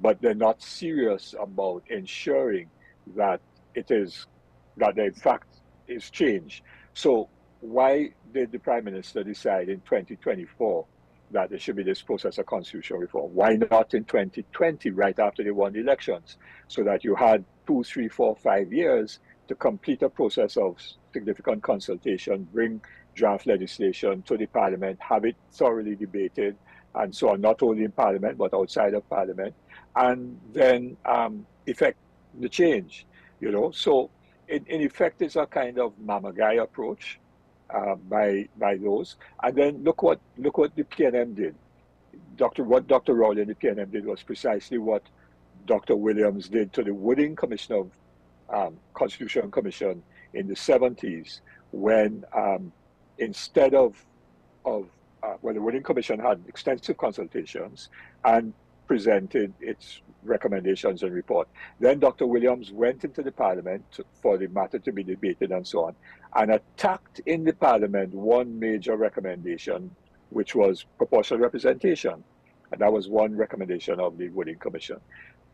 L: But they're not serious about ensuring that that there in fact is change. So why did the Prime Minister decide in 2024 that there should be this process of constitutional reform? Why not in 2020, right after they won the elections, so that you had 2, 3, 4, 5 years to complete a process of significant consultation, bring draft legislation to the Parliament, have it thoroughly debated, and so on, not only in Parliament, but outside of Parliament, and then effect the change, So in effect, it's a kind of Mama Guy approach by those. And then look what the PNM did. What Dr. Rowley and the PNM did was precisely what Dr. Williams did to the Wooding Commission of Constitutional Commission in the 70s when instead well, the Wooding Commission had extensive consultations and presented its recommendations and report. Then Dr. Williams went into the Parliament for the matter to be debated and so on, and attacked in the Parliament one major recommendation, which was proportional representation. And that was one recommendation of the Wooding Commission.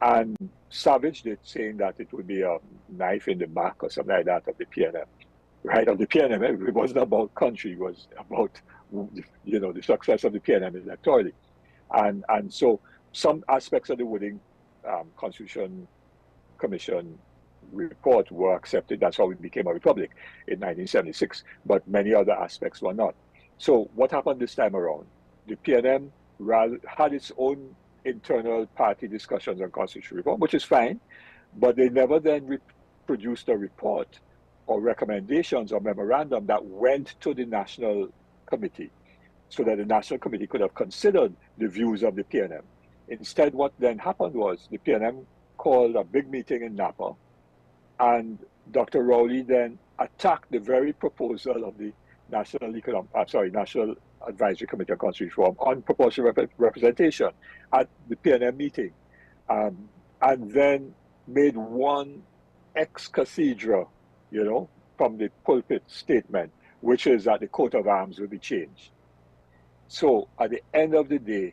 L: And savaged it, saying that it would be a knife in the back or something like that of the PNM. Right, of the PNM, it wasn't about country, it was about, you know, the success of the PNM electorally. And so some aspects of the Wooding Constitution Commission report were accepted. That's how we became a republic in 1976, but many other aspects were not. So what happened this time around? The PNM had its own internal party discussions on constitutional reform, which is fine, but they never then produced a report or recommendations or memorandum that went to the National Committee so that the National Committee could have considered the views of the PNM. Instead, what then happened was the PNM called a big meeting in Napa, and Dr. Rowley then attacked the very proposal of the National Advisory Committee on Constitutional Reform on proportional representation at the PNM meeting, and then made one ex cathedra, you know, from the pulpit statement, which is that the coat of arms will be changed. So at the end of the day,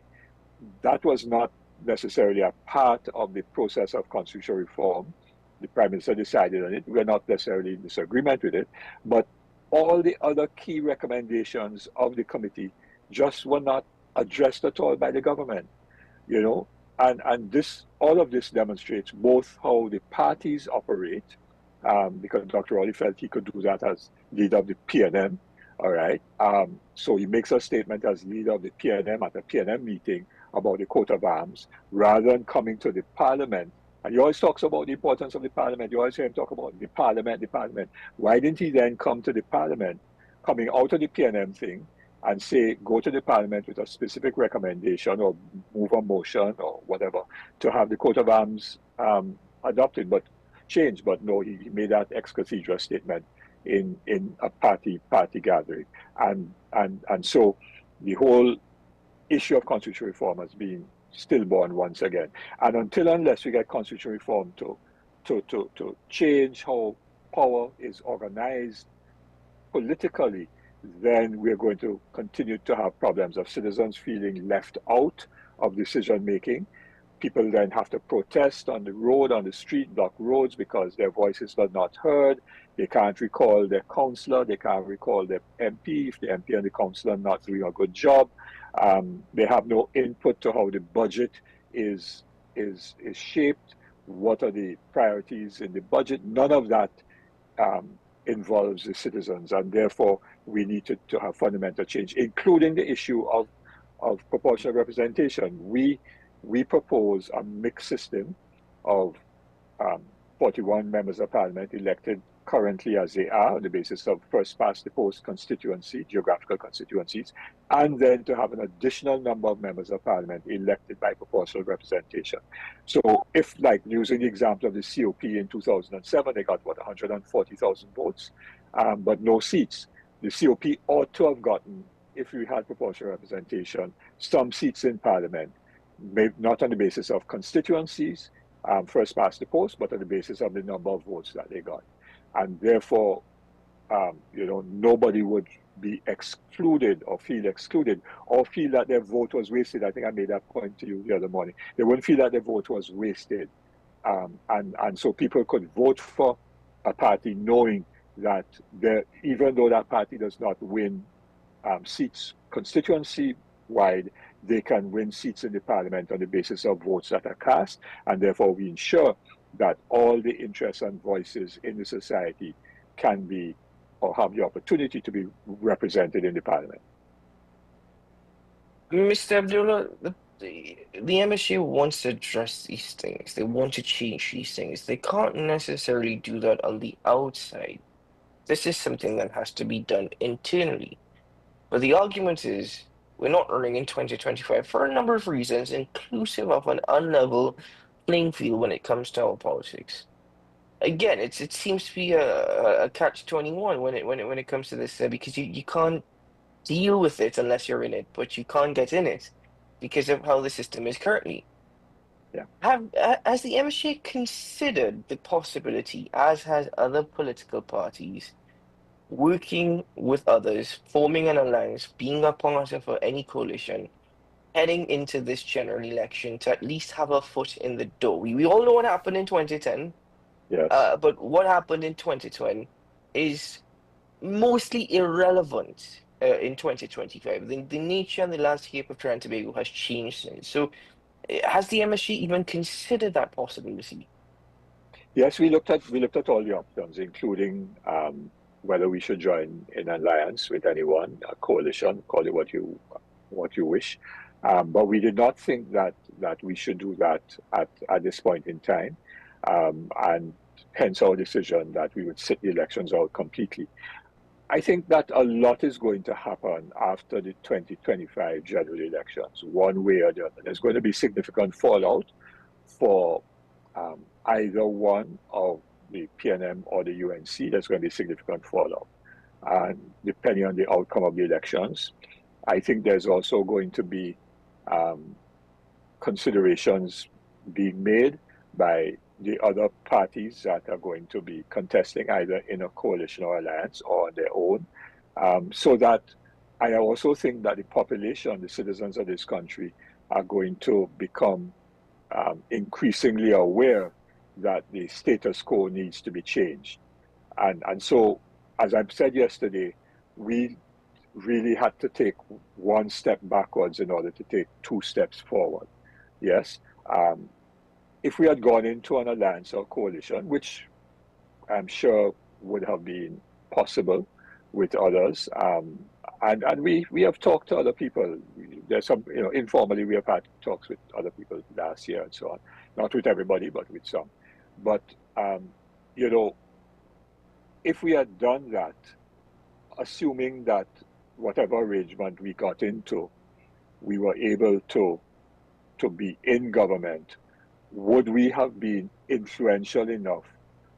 L: that was not necessarily a part of the process of constitutional reform. The Prime Minister decided on it. We're not necessarily in disagreement with it, but all the other key recommendations of the committee just were not addressed at all by the government, you know, and this, all of this demonstrates both how the parties operate, because Dr. Rowley felt he could do that as leader of the PNM, all right? So he makes a statement as leader of the PNM at a PNM meeting about the coat of arms, rather than coming to the Parliament. And he always talks about the importance of the Parliament. You always hear him talk about the Parliament, the Parliament. Why didn't he then come to the Parliament, coming out of the PNM thing, and say, go to the Parliament with a specific recommendation or move a motion or whatever to have the coat of arms adopted, but changed? But no, he made that ex cathedra statement in a party gathering. And so the whole issue of constitutional reform has been stillborn once again. And unless we get constitutional reform to change how power is organized politically, then we're going to continue to have problems of citizens feeling left out of decision making. People then have to protest on the road, on the street, block roads because their voices are not heard. They can't recall their councillor, they can't recall their MP if the MP and the councillor are not doing a good job. They have no input to how the budget is shaped. What are the priorities in the budget? None of that involves the citizens, and therefore we need to have fundamental change, including the issue of proportional representation. We propose a mixed system of 41 members of parliament elected currently as they are on the basis of first past the post constituency, geographical constituencies, and then to have an additional number of members of parliament elected by proportional representation. So if, like using the example of the COP in 2007, they got, 140,000 votes, but no seats. The COP ought to have gotten, if we had proportional representation, some seats in parliament, maybe not on the basis of constituencies, first past the post, but on the basis of the number of votes that they got. And therefore, nobody would be excluded or feel that their vote was wasted. I think I made that point to you the other morning. They wouldn't feel that their vote was wasted. And so people could vote for a party knowing that even though that party does not win seats constituency-wide, they can win seats in the parliament on the basis of votes that are cast. And therefore, we ensure that all the interests and voices in the society can be or have the opportunity to be represented in the parliament.
E: Mr. Abdullah, the MSU wants to address these things. They want to change these things. They can't necessarily do that on the outside. This is something that has to be done internally. But the argument is we're not running in 2025 for a number of reasons, inclusive of an unlevel playing field when it comes to our politics. again, it seems to be a catch-21 when it comes to this, because you can't deal with it unless you're in it, but you can't get in it because of how the system is currently.
L: Yeah.
E: Has the MSA considered the possibility, as has other political parties, working with others, forming an alliance, being a part of any coalition, heading into this general election to at least have a foot in the door? We all know what happened in 2010,
L: Yes.
E: but what happened in 2020 is mostly irrelevant in 2025. The nature and the landscape of Trinidad and Tobago has changed since. So, has the MSG even considered that possibility?
L: Yes, we looked at all the options, including whether we should join in an alliance with anyone, a coalition, call it what you wish. But we did not think that we should do that at this point in time, and hence our decision that we would sit the elections out completely. I think that a lot is going to happen after the 2025 general elections, one way or the other. There's going to be significant fallout for either one of the PNM or the UNC. There's going to be significant fallout. And depending on the outcome of the elections, I think there's also going to be considerations being made by the other parties that are going to be contesting either in a coalition or alliance or on their own. So that I also think that the population, the citizens of this country, are going to become increasingly aware that the status quo needs to be changed. And so, as I've said yesterday, we really had to take one step backwards in order to take two steps forward. Yes. If we had gone into an alliance or coalition, which I'm sure would have been possible with others, and we have talked to other people. There's some, informally we have had talks with other people last year and so on. Not with everybody, but with some. But, if we had done that, assuming that whatever arrangement we got into, we were able to be in government, would we have been influential enough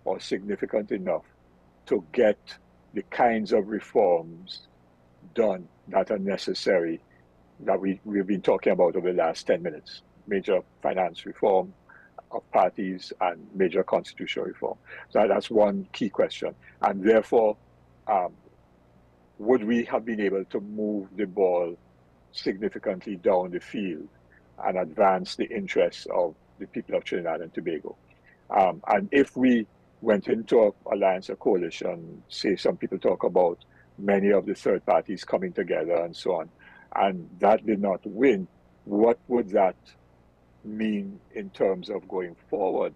L: or significant enough to get the kinds of reforms done that are necessary that we've been talking about over the last 10 minutes? Major finance reform of parties and major constitutional reform. So that's one key question. And therefore, would we have been able to move the ball significantly down the field and advance the interests of the people of Trinidad and Tobago? And if we went into an alliance or coalition, say some people talk about many of the third parties coming together and so on, and that did not win, what would that mean in terms of going forward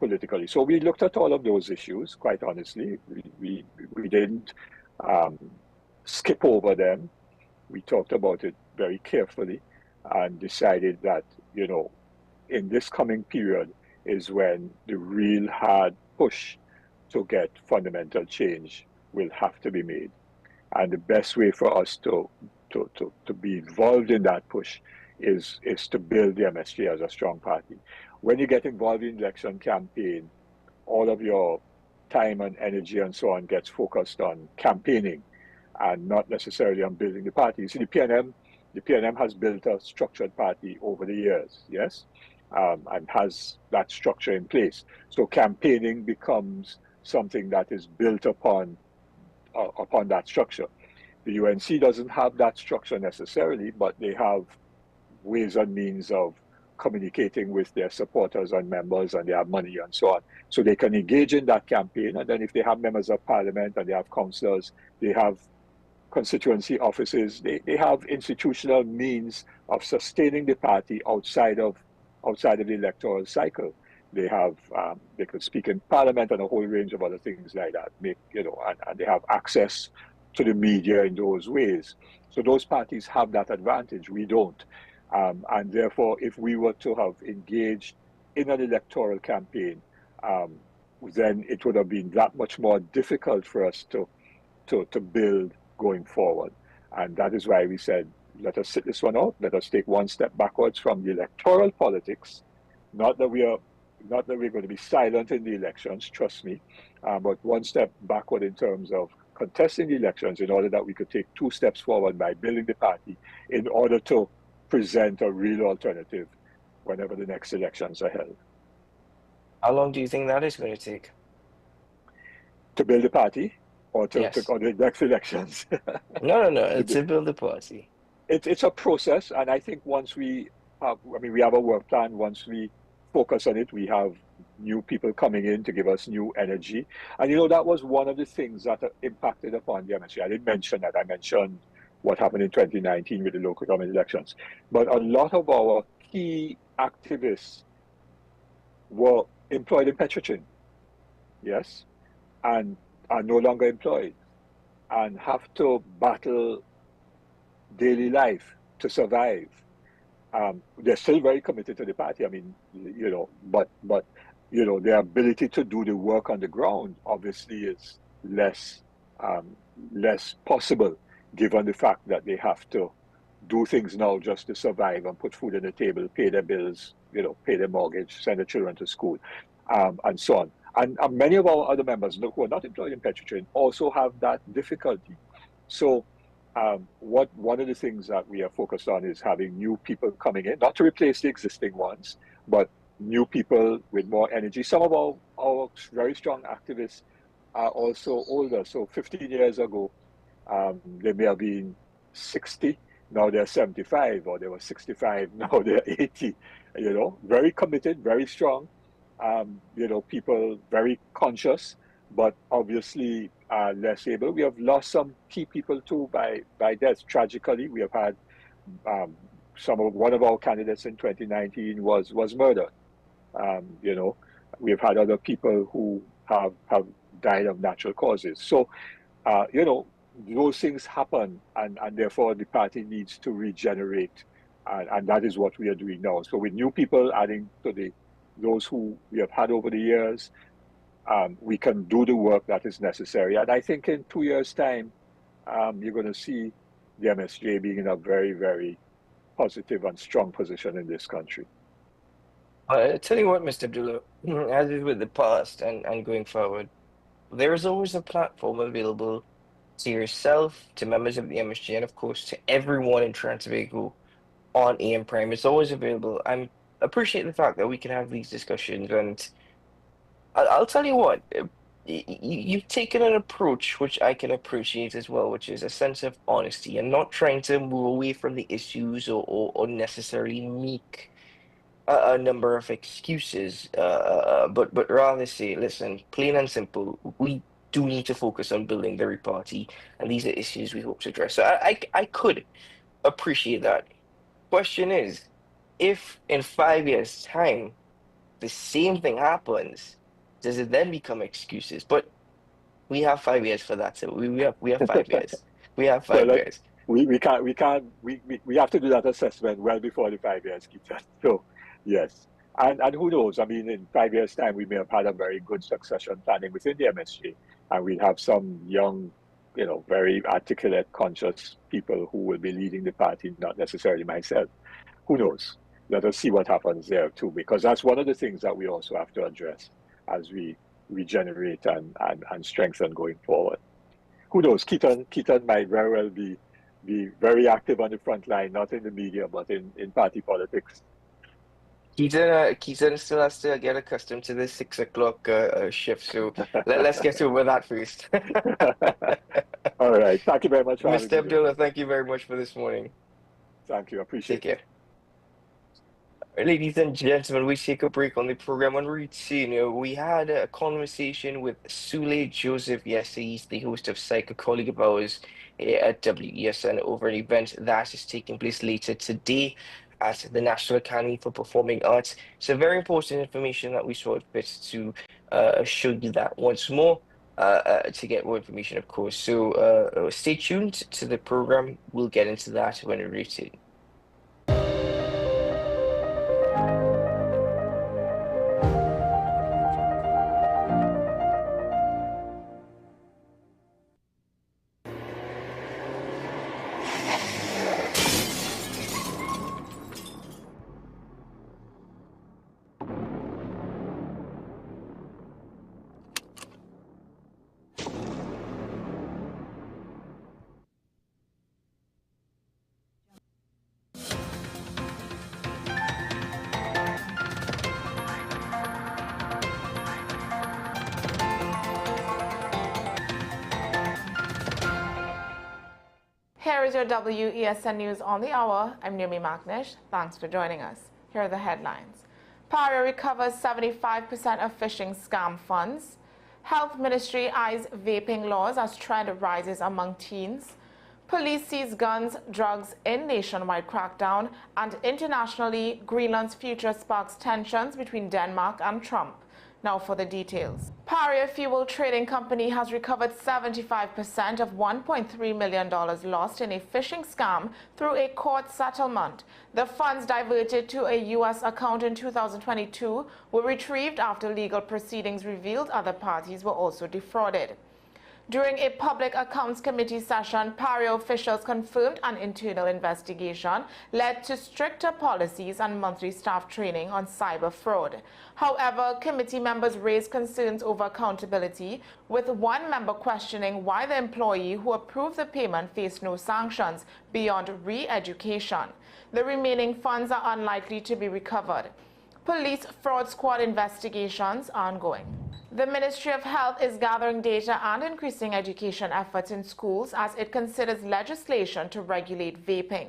L: politically? So we looked at all of those issues, quite honestly. We didn't skip over them. We talked about it very carefully and decided that, in this coming period is when the real hard push to get fundamental change will have to be made. And the best way for us to be involved in that push is to build the MSJ as a strong party. When you get involved in election campaign, all of your time and energy and so on gets focused on campaigning and not necessarily on building the party. You see, the PNM has built a structured party over the years, yes, and has that structure in place. So campaigning becomes something that is built upon that structure. The UNC doesn't have that structure necessarily, but they have ways and means of communicating with their supporters and members, and they have money and so on. So they can engage in that campaign, and then if they have members of parliament and they have councillors, they have constituency offices, they have institutional means of sustaining the party outside of the electoral cycle. They have they could speak in parliament and a whole range of other things like that. And they have access to the media in those ways. So those parties have that advantage. We don't. And therefore, if we were to have engaged in an electoral campaign, then it would have been that much more difficult for us to build going forward. And that is why we said, let us sit this one out. Let us take one step backwards from the electoral politics. Not that we are not that we're going to be silent in the elections, trust me, but one step backward in terms of contesting the elections in order that we could take 2 steps forward by building the party in order to present a real alternative whenever the next elections are held.
E: How long do you think that is going to take?
L: To build a party or to
E: Yes.
L: on the next elections?
E: No. To build a party.
L: It's a process, and I think once we have, we have a work plan. Once we focus on it, we have new people coming in to give us new energy. And that was one of the things that impacted upon the MSG. I didn't mention that. I mentioned what happened in 2019 with the local government elections. But a lot of our key activists were employed in Petrochin, yes, and are no longer employed and have to battle daily life to survive. They're still very committed to the party. But their ability to do the work on the ground obviously is less possible, given the fact that they have to do things now just to survive and put food on the table, pay their bills, pay their mortgage, send their children to school, and so on. And many of our other members who are not employed in Petrochin also have that difficulty. So one of the things that we are focused on is having new people coming in, not to replace the existing ones, but new people with more energy. Some of our very strong activists are also older. So 15 years ago, they may have been 60, now they're 75, or they were 65, now they're 80, very committed, very strong, people very conscious, but obviously less able. We have lost some key people too by death. Tragically, we have had one of our candidates in 2019 was murdered. We've had other people who have died of natural causes. So, those things happen, and therefore the party needs to regenerate, and that is what we are doing now. So with new people adding to those who we have had over the years, we can do the work that is necessary. And I think in 2 years' time, you're going to see the MSJ being in a very, very positive and strong position in this country.
E: Tell you what, Mr. Abdullah, as is with the past and going forward, there is always a platform available to yourself, to members of the MSG, and of course to everyone in Trinidad on AM Prime. It's always available. I appreciate the fact that we can have these discussions, and I'll tell you what, you've taken an approach which I can appreciate as well, which is a sense of honesty and not trying to move away from the issues or necessarily make a number of excuses, but rather say, listen, plain and simple, we do need to focus on building the party, and these are issues we hope to address. So I could appreciate that. Question is, if in 5 years' time the same thing happens, does it then become excuses? But we have 5 years for that, so we have 5 years. We have 5 years.
L: We have to do that assessment well before the 5 years keeps us. So yes. And who knows? In 5 years' time, we may have had a very good succession planning within the MSG, and we'll have some young, very articulate, conscious people who will be leading the party, not necessarily myself. Who knows? Let us see what happens there too, because that's one of the things that we also have to address as we regenerate and strengthen going forward. Who knows? Keaton might very well be very active on the front line, not in the media, but in party politics.
E: Keaton still has to get accustomed to the 6 o'clock shift, so let's get over that first.
L: All right. Thank you very much for having me.
E: Mr. Abdullah, thank you very much for this morning.
L: Thank you. I appreciate it.
E: Take care. Ladies and gentlemen, we take a break on the program and return. We had a conversation with Sule Joseph yesterday. He's the host of Psych, a colleague of ours at WESN, over an event that is taking place later today at the National Academy for Performing Arts. So very important information that we saw fit to show you that once more to get more information, of course. So stay tuned to the program. We'll get into that when we return.
C: is your WESN News on the Hour. I'm Naomi Macnish. Thanks for joining us. Here are the headlines. PARIA recovers 75% of phishing scam funds. Health Ministry eyes vaping laws as trend rises among teens. Police seize guns, drugs in nationwide crackdown. And internationally, Greenland's future sparks tensions between Denmark and Trump. Now for the details. PARIA Fuel Trading Company has recovered 75% of $1.3 million lost in a phishing scam through a court settlement. The funds diverted to a U.S. account in 2022 were retrieved after legal proceedings revealed other parties were also defrauded. During a Public Accounts Committee session, PARIA officials confirmed an internal investigation led to stricter policies and monthly staff training on cyber fraud. However, committee members raised concerns over accountability, with one member questioning why the employee who approved the payment faced no sanctions beyond re-education. The remaining funds are unlikely to be recovered. Police fraud squad investigations are ongoing. The Ministry of Health is gathering data and increasing education efforts in schools as it considers legislation to regulate vaping.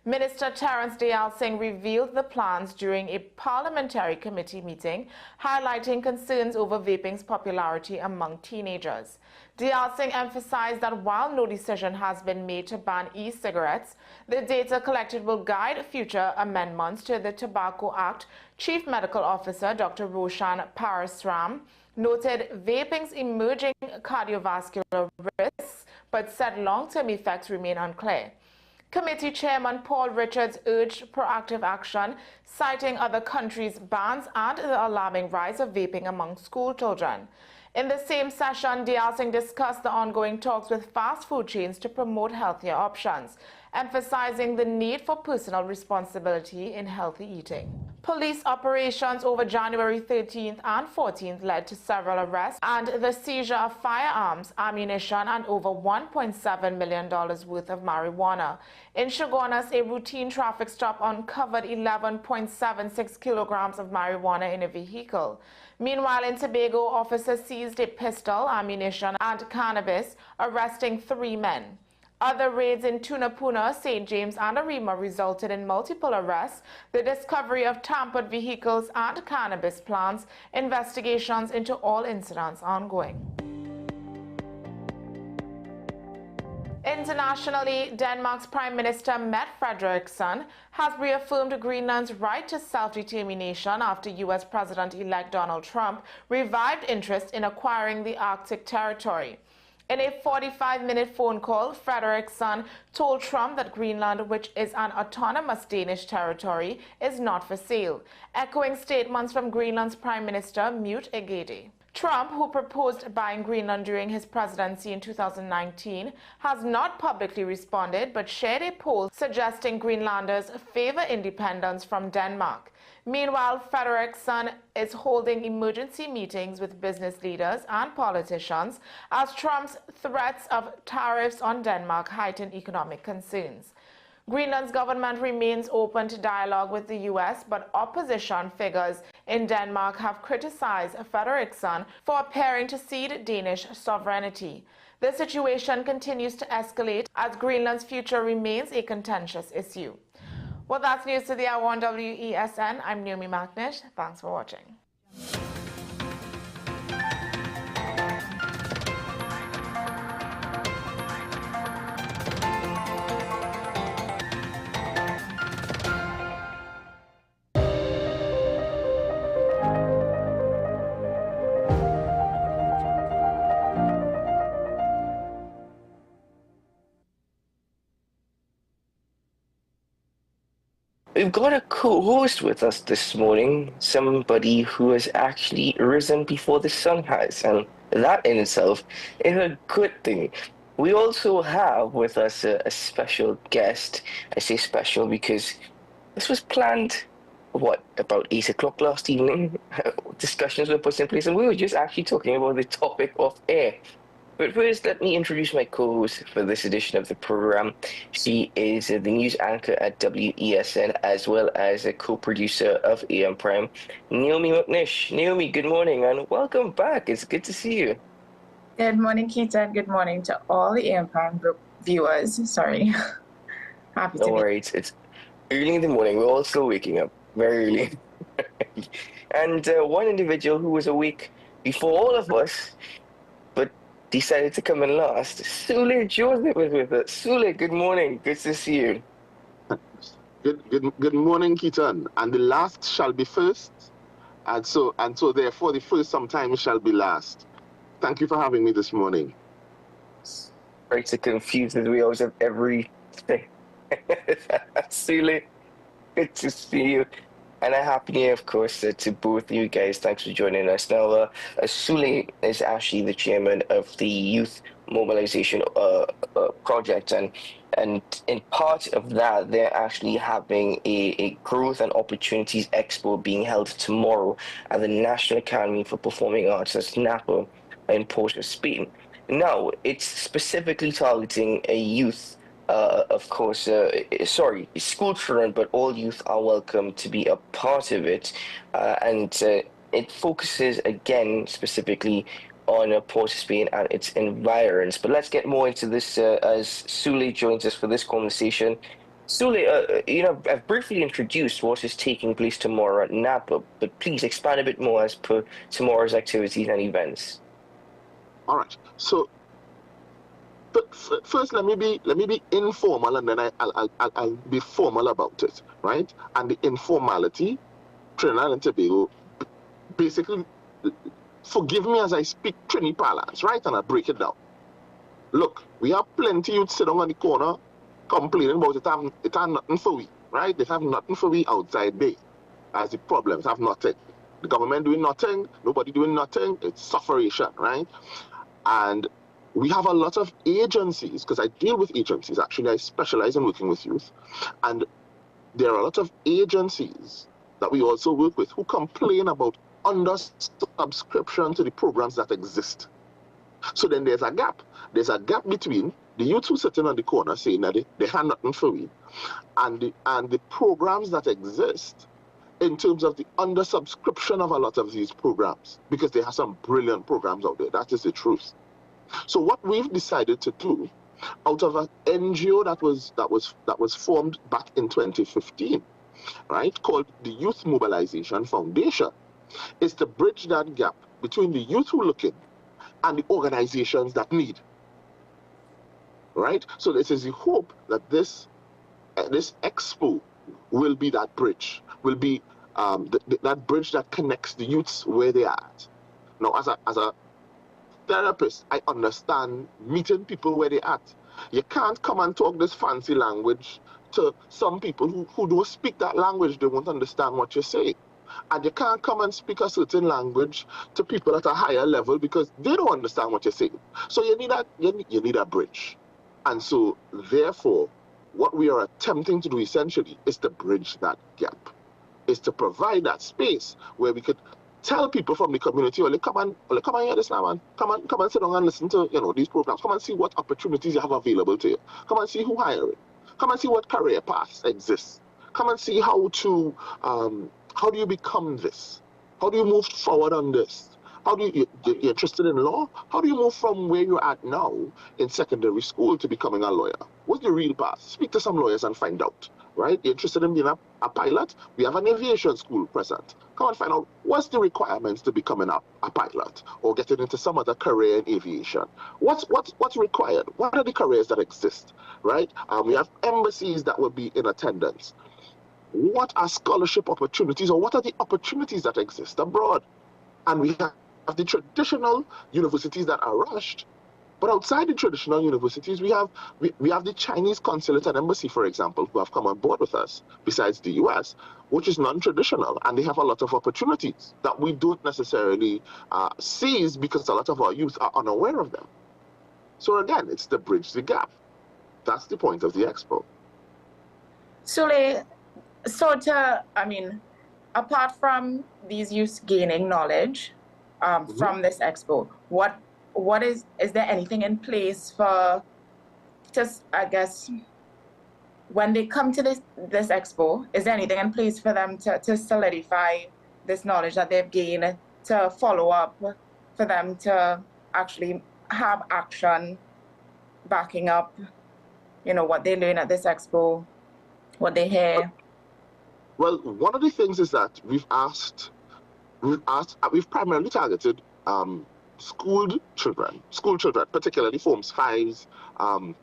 C: Minister Terence Dayal Singh revealed the plans during a parliamentary committee meeting, highlighting concerns over vaping's popularity among teenagers. Dayal Singh emphasized that while no decision has been made to ban e-cigarettes, the data collected will guide future amendments to the Tobacco Act. Chief Medical Officer Dr. Roshan Parasram noted vaping's emerging cardiovascular risks, but said long-term effects remain unclear. Committee Chairman Paul Richards urged proactive action, citing other countries' bans and the alarming rise of vaping among school children. In the same session, Dayal Singh discussed the ongoing talks with fast food chains to promote healthier options, emphasizing the need for personal responsibility in healthy eating. Police operations over January 13th and 14th led to several arrests and the seizure of firearms, ammunition, and over $1.7 million worth of marijuana. In Chaguanas, a routine traffic stop uncovered 11.76 kilograms of marijuana in a vehicle. Meanwhile, in Tobago, officers seized a pistol, ammunition, and cannabis, arresting 3 men. Other raids in Tunapuna, St. James, and Arima resulted in multiple arrests, the discovery of tampered vehicles and cannabis plants. Investigations into all incidents ongoing. Internationally, Denmark's Prime Minister Mette Frederiksen has reaffirmed Greenland's right to self-determination after U.S. President-elect Donald Trump revived interest in acquiring the Arctic territory. In a 45-minute phone call, Frederiksen told Trump that Greenland, which is an autonomous Danish territory, is not for sale, echoing statements from Greenland's Prime Minister Mute Egede. Trump, who proposed buying Greenland during his presidency in 2019, has not publicly responded but shared a poll suggesting Greenlanders favor independence from Denmark. Meanwhile, Frederiksen is holding emergency meetings with business leaders and politicians as Trump's threats of tariffs on Denmark heighten economic concerns. Greenland's government remains open to dialogue with the U.S., but opposition figures in Denmark have criticized Frederiksen for appearing to cede Danish sovereignty. The situation continues to escalate as Greenland's future remains a contentious issue. Well, that's news to the hour on WESN. I'm Naomi Macnish. Thanks for watching.
E: We've got a co-host with us this morning, somebody who has actually risen before the sun has, and that in itself is a good thing. We also have with us a special guest. I say special because this was planned, about 8 o'clock last evening. Discussions were put in place, and we were just actually talking about the topic off air. But first, let me introduce my co-host for this edition of the program. She is the news anchor at WESN, as well as a co-producer of AM Prime, Naomi Macnish. Naomi, good morning and welcome back. It's good to see you.
M: Good morning, Keita. Good morning to all the AM Prime Group
C: viewers. Sorry. Happy to
E: Don't
C: be.
E: worry, it's early in the morning. We're all still waking up very early. And one individual who was awake before all of us, but decided to come in last, Sule Joseph was with us. Sule, good morning. Good to see you.
M: Good morning, Keaton. And the last shall be first, and so therefore the first sometimes shall be last. Thank you for having me this morning.
E: Sorry to confuse as we always have everything. Sule, good to see you. And a happy new year, of course, to both of you guys. Thanks for joining us. Now, Sule is actually the chairman of the Youth Mobilization Project, and in part of that, they're actually having a Growth and Opportunities Expo being held tomorrow at the National Academy for Performing Arts, that's NAPA, in Port of Spain. Now, it's specifically targeting a youth. Of course, school children, but all youth are welcome to be a part of it. And it focuses, again, specifically on Port of Spain and its environs. But let's get more into this as Sule joins us for this conversation. Sule, I've briefly introduced what is taking place tomorrow at Napa, but please expand a bit more as per tomorrow's activities and events.
M: All right. So first, let me be informal, and then I'll be formal about it, right? And the informality, Trinidad and Tobago, basically, forgive me as I speak Trini parlance, right? And I break it down. Look, we have plenty youth sitting on the corner complaining about it have nothing for we, right? They have nothing for we outside there. As the problems have nothing. The government doing nothing, nobody doing nothing, it's sufferation, right? And we have a lot of agencies, because I deal with agencies, actually I specialize in working with youth, and there are a lot of agencies that we also work with who complain about under-subscription to the programs that exist. So then there's a gap. There's a gap between the youth who sitting on the corner saying that they have nothing for me, and the programs that exist in terms of the under-subscription of a lot of these programs, because they have some brilliant programs out there. That is the truth. So what we've decided to do, out of an NGO that was formed back in 2015, right, called the Youth Mobilization Foundation, is to bridge that gap between the youth who look in and the organizations that need. Right? So this is the hope that this expo will be that bridge, will be that bridge that connects the youths where they are at. Now, as a therapist, I understand meeting people where they're at. You can't come and talk this fancy language to some people who don't speak that language. They won't understand what you say. And you can't come and speak a certain language to people at a higher level because they don't understand what you're saying. So you need a bridge. And so, therefore, what we are attempting to do essentially is to bridge that gap, is to provide that space where we could tell people from the community, come and hear this now, man. Come and sit down and listen to these programs. Come and see what opportunities you have available to you. Come and see who hiring. Come and see what career paths exist. Come and see how do you become this? How do you move forward on this? How do you're interested in law? How do you move from where you're at now in secondary school to becoming a lawyer? What's the real path? Speak to some lawyers and find out, right? You're interested in being a pilot? We have an aviation school present. Come and find out what's the requirements to becoming a pilot or getting into some other career in aviation. What's required? What are the careers that exist, right? We have embassies that will be in attendance. What are scholarship opportunities, or what are the opportunities that exist abroad? And we have the traditional universities that are rushed, but outside the traditional universities, we have the Chinese consulate and embassy, for example, who have come on board with us, besides the US, which is non-traditional, and they have a lot of opportunities that we don't necessarily seize because a lot of our youth are unaware of them. So again, it's to bridge the gap. That's the point of the expo.
C: Sule, apart from these youths gaining knowledge from this expo, what is there anything in place for just, I guess, when they come to this expo, is there anything in place for them to solidify this knowledge that they've gained, to follow up, for them to actually have action backing up what they learn at this expo, what they hear?
M: Well, one of the things is that we've primarily targeted school children, particularly Forms 5s, Form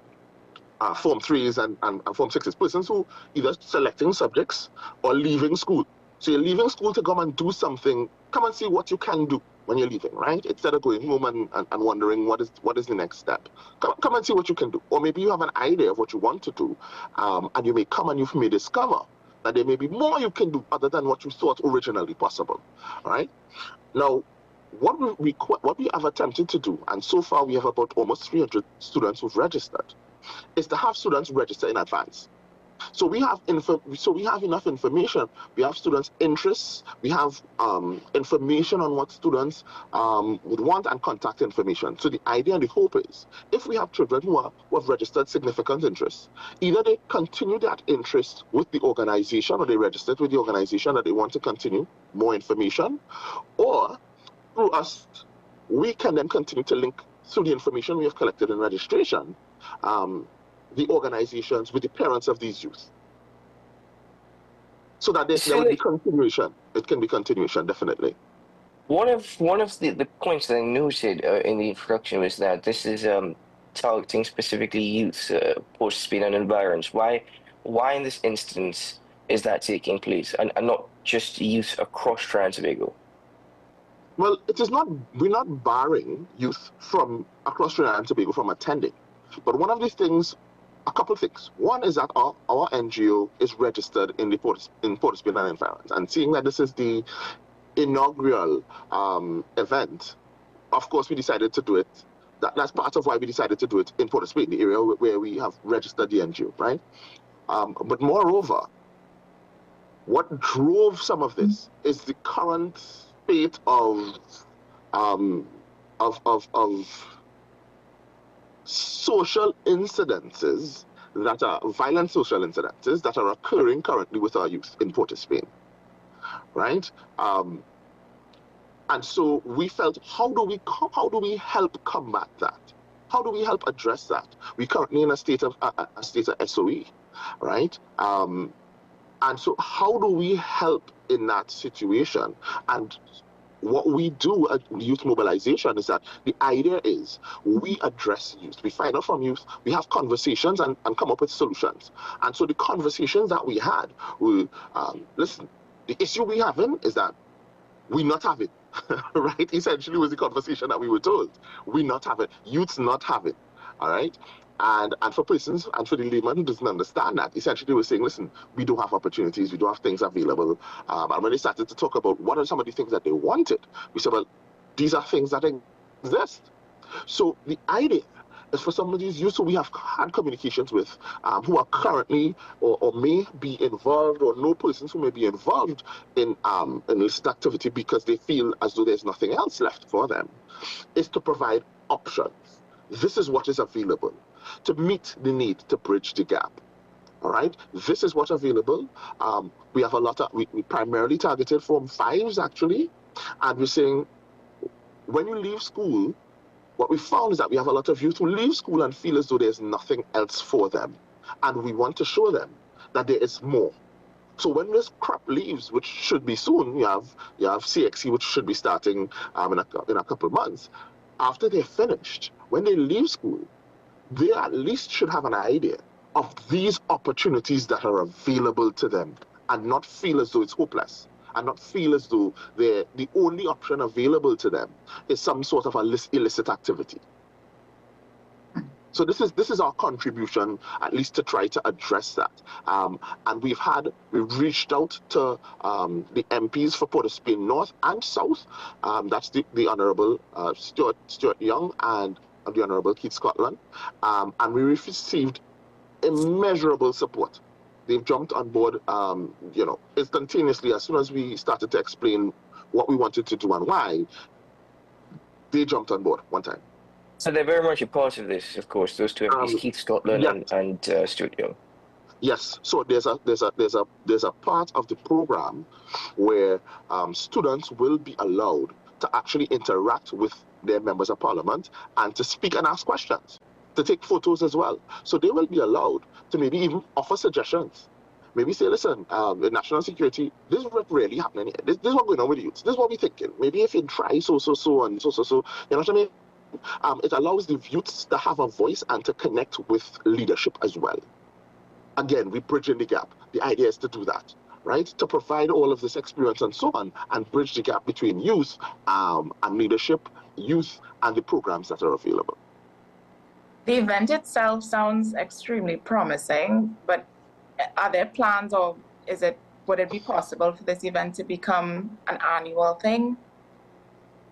M: 3s, and Form 6s, persons who either selecting subjects or leaving school. So you're leaving school to come and do something, come and see what you can do when you're leaving, right? Instead of going home and wondering what is the next step. Come and see what you can do. Or maybe you have an idea of what you want to do, and you may come and you may discover that there may be more you can do other than what you thought originally possible, right? Now, what we have attempted to do, and so far we have about almost 300 students who've registered, is to have students register in advance. So we have enough information. We have students' interests. We have information on what students would want and contact information. So the idea and the hope is, if we have children who have registered significant interests, either they continue that interest with the organization, or they registered with the organization that they want to continue more information, or through us, we can then continue to link through the information we have collected in registration, the organizations with the parents of these youth, so that there will be continuation. It can be continuation, definitely.
E: One of the points that I noted in the introduction was that this is targeting specifically youth, post-Spain and environs. Why in this instance is that taking place, and not just youth across Trinidad and Tobago?
M: Well, we're not barring youth from across Trinidad and Tobago from attending, but one of these things, a couple of things. One is that our NGO is registered in Port of Spain and environs, and seeing that this is the inaugural event, of course we decided to do it. That's part of why we decided to do it in Port of Spain, the area where we have registered the NGO, right? But moreover, what drove some of this is the current state of social incidences that are violent social incidences that are occurring currently with our youth in Port of Spain, right? And so we felt, how do we help combat that? How do we help address that? We're currently in a state of SOE, right? And so how do we help in that situation? And what we do at youth mobilization is that the idea is we address youth. We find out from youth, we have conversations and come up with solutions. And so the conversations that we had, listen, the issue we having is that we not have it, right? Essentially was the conversation that we were told. We not have it, youths not have it, all right? And for persons, and for the layman who doesn't understand that, essentially we're saying, listen, we don't have opportunities, we don't have things available. And when they started to talk about what are some of the things that they wanted, we said, well, these are things that exist. So the idea is for some of these youth who we have had communications with, who are currently or may be involved, or know persons who may be involved in illicit activity because they feel as though there's nothing else left for them, is to provide options. This is what is available to meet the need, to bridge the gap. All right, this is what's available. We have a lot of, we primarily targeted Form 5s actually, and we're saying when you leave school, what we found is that we have a lot of youth who leave school and feel as though there's nothing else for them, and we want to show them that there is more. So when this crop leaves, which should be soon, you have CXC, which should be starting in a couple of months. After they're finished, when they leave school, they at least should have an idea of these opportunities that are available to them, and not feel as though it's hopeless, and not feel as though the only option available to them is some sort of illicit activity. So this is our contribution, at least to try to address that. And we've reached out to the MPs for Port of Spain North and South. That's the Honourable Stuart Young and the Honourable Keith Scotland. And we received immeasurable support. They've jumped on board, instantaneously. As soon as we started to explain what we wanted to do and why, they jumped on board one time.
E: So they're very much a part of this, of course. Those two MPs, Keith Scotland and Stuart Young.
M: Yes. So there's a part of the program where students will be allowed to actually interact with their members of parliament and to speak and ask questions. to take photos as well. So they will be allowed to maybe even offer suggestions. Maybe say, listen, the national security, this is what really happening here. This is what's going on with the youth. This is what we're thinking. Maybe if you try and so, and so. You know what I mean? It allows the youths to have a voice and to connect with leadership as well. Again, we're bridging the gap. The idea is to do that, right? To provide all of this experience and so on, and bridge the gap between youth and leadership, youth, and the programs that are available.
C: The event itself sounds extremely promising, but are there plans, or would it be possible for this event to become an annual thing?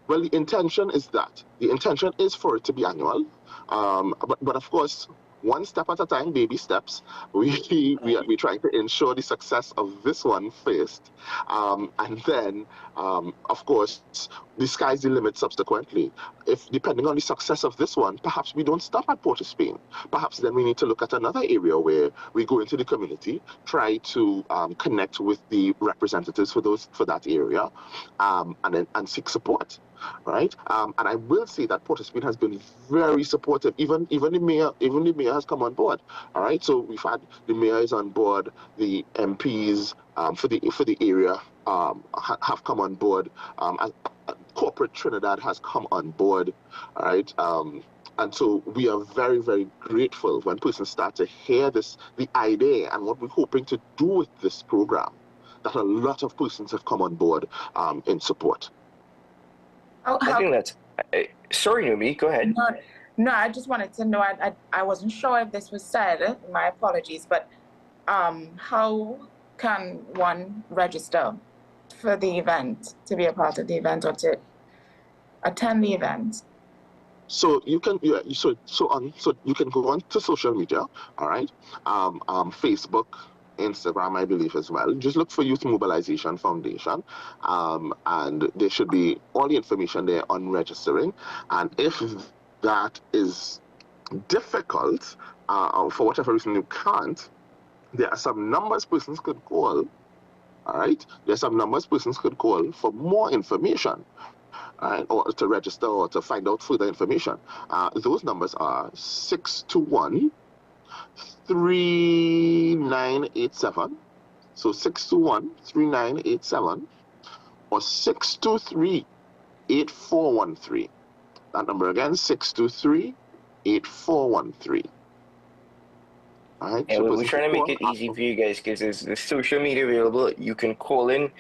M: Well, the intention is that. The intention is for it to be annual. But of course, one step at a time, baby steps. We're trying to ensure the success of this one first. And then, of course, the sky's the limit subsequently. If, depending on the success of this one, perhaps we don't stop at Port of Spain. Perhaps then we need to look at another area where we go into the community, try to connect with the representatives for that area, and seek support. Right, and I will say that Port of Spain has been very supportive. Even the mayor has come on board. All right, so we've had the mayor is on board, the MPs for the area have come on board. Corporate Trinidad has come on board. All right, and so we are very, very grateful when persons start to hear the idea and what we're hoping to do with this program. That a lot of persons have come on board in support.
E: I think that's... sorry, Numi, go ahead.
C: No, I just wanted to know, I wasn't sure if this was said, my apologies, but how can one register for the event, to be a part of the event or to attend the event?
M: So you can so you can go on to social media, all right, Facebook, Instagram, I believe, as well. Just look for Youth Mobilization Foundation, and there should be all the information there on registering. And if that is difficult, for whatever reason you can't, there are some numbers persons could call. All right, there are some numbers persons could call for more information, or to register or to find out further information. Those numbers are 621. 3987, so 621-3987, or 623-8413. That number again, 623-8413. All right.
E: And
M: so
E: we're trying to make it easy for you guys because there's social media available. You can call in.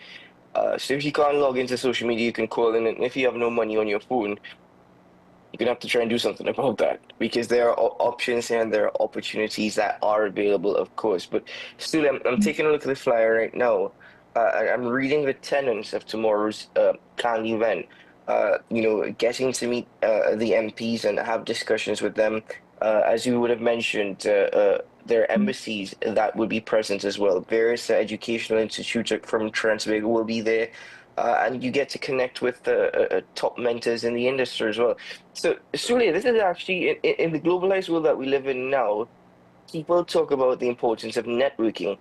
E: So if you can't log into social media, you can call in, and if you have no money on your phone, you're going to have to try and do something about that, because there are options and there are opportunities that are available, of course. But still, I'm taking a look at the flyer right now. I'm reading the tenets of tomorrow's planned event. Getting to meet the MPs and have discussions with them. As you would have mentioned, there are embassies that would be present as well. Various educational institutes from Trinidad will be there. And you get to connect with top mentors in the industry as well. So, Sulia, this is actually, in the globalized world that we live in now, people talk about the importance of networking.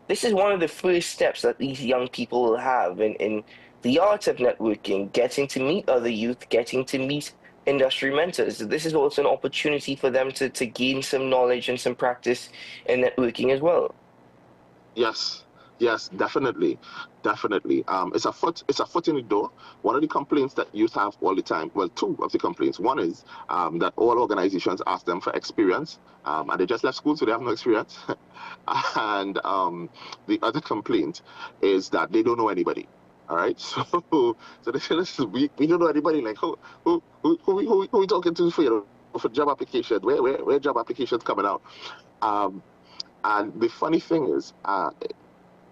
E: This is one of the first steps that these young people will have in the art of networking, getting to meet other youth, getting to meet industry mentors. This is also an opportunity for them to gain some knowledge and some practice in networking as well.
M: Yes, definitely. It's a foot in the door. One of the complaints that youth have all the time, well, two of the complaints. One is that all organizations ask them for experience, and they just left school, so they have no experience. And the other complaint is that they don't know anybody. All right, so they say, listen, we don't know anybody. Like who we talking to for job application? Where job applications coming out? And the funny thing is,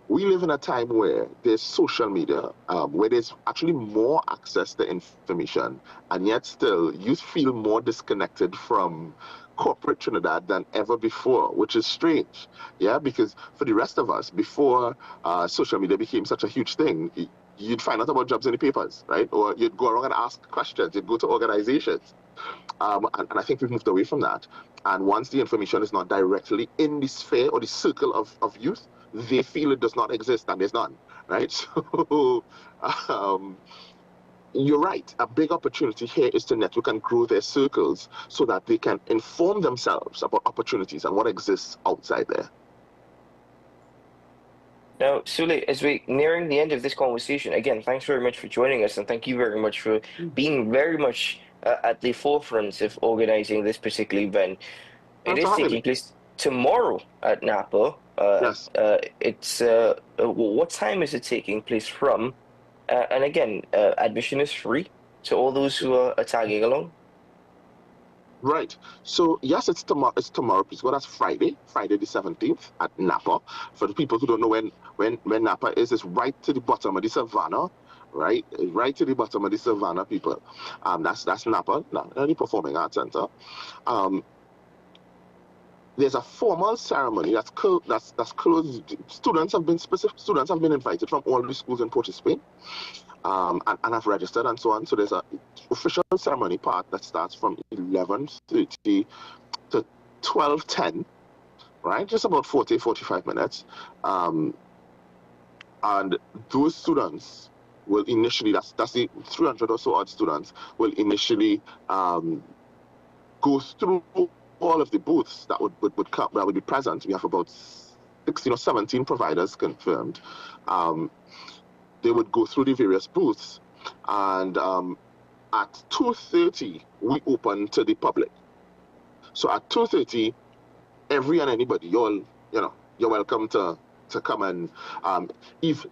M: we live in a time where there's social media, where there's actually more access to information, and yet still youth feel more disconnected from corporate Trinidad than ever before, which is strange. Yeah, because for the rest of us, before social media became such a huge thing, you'd find out about jobs in the papers, right? Or you'd go around and ask questions, you'd go to organizations. And I think we've moved away from that. And once the information is not directly in the sphere or the circle of youth, they feel it does not exist, and there's none, right? So, you're right. A big opportunity here is to network and grow their circles so that they can inform themselves about opportunities and what exists outside there.
E: Now, Sule, as we're nearing the end of this conversation, again, thanks very much for joining us, and thank you very much for being very much at the forefront of organizing this particular event. It is taking place tomorrow at Napa.
M: Yes.
E: What time is it taking place from? And again, admission is free to all those who are tagging along.
M: Right. So yes, it's tomorrow. It's tomorrow. Please go. That's Friday the 17th at Napa. For the people who don't know when Napa is, it's right to the bottom of the savannah. Right to the bottom of the savannah, people. That's Napa, the Performing Arts Center. There's a formal ceremony that's closed. Students have been invited from all the schools in Port of Spain, and have registered and so on. So there's a official ceremony part that starts from 11:30 to 12:10, right? Just about 45 minutes. And those students will initially, that's the 300 or so odd students, will initially go through all of the booths that would be present. We have about 16 or 17 providers confirmed. They would go through the various booths, and at 2:30 we open to the public. So at 2:30, every and anybody, you're welcome to come and if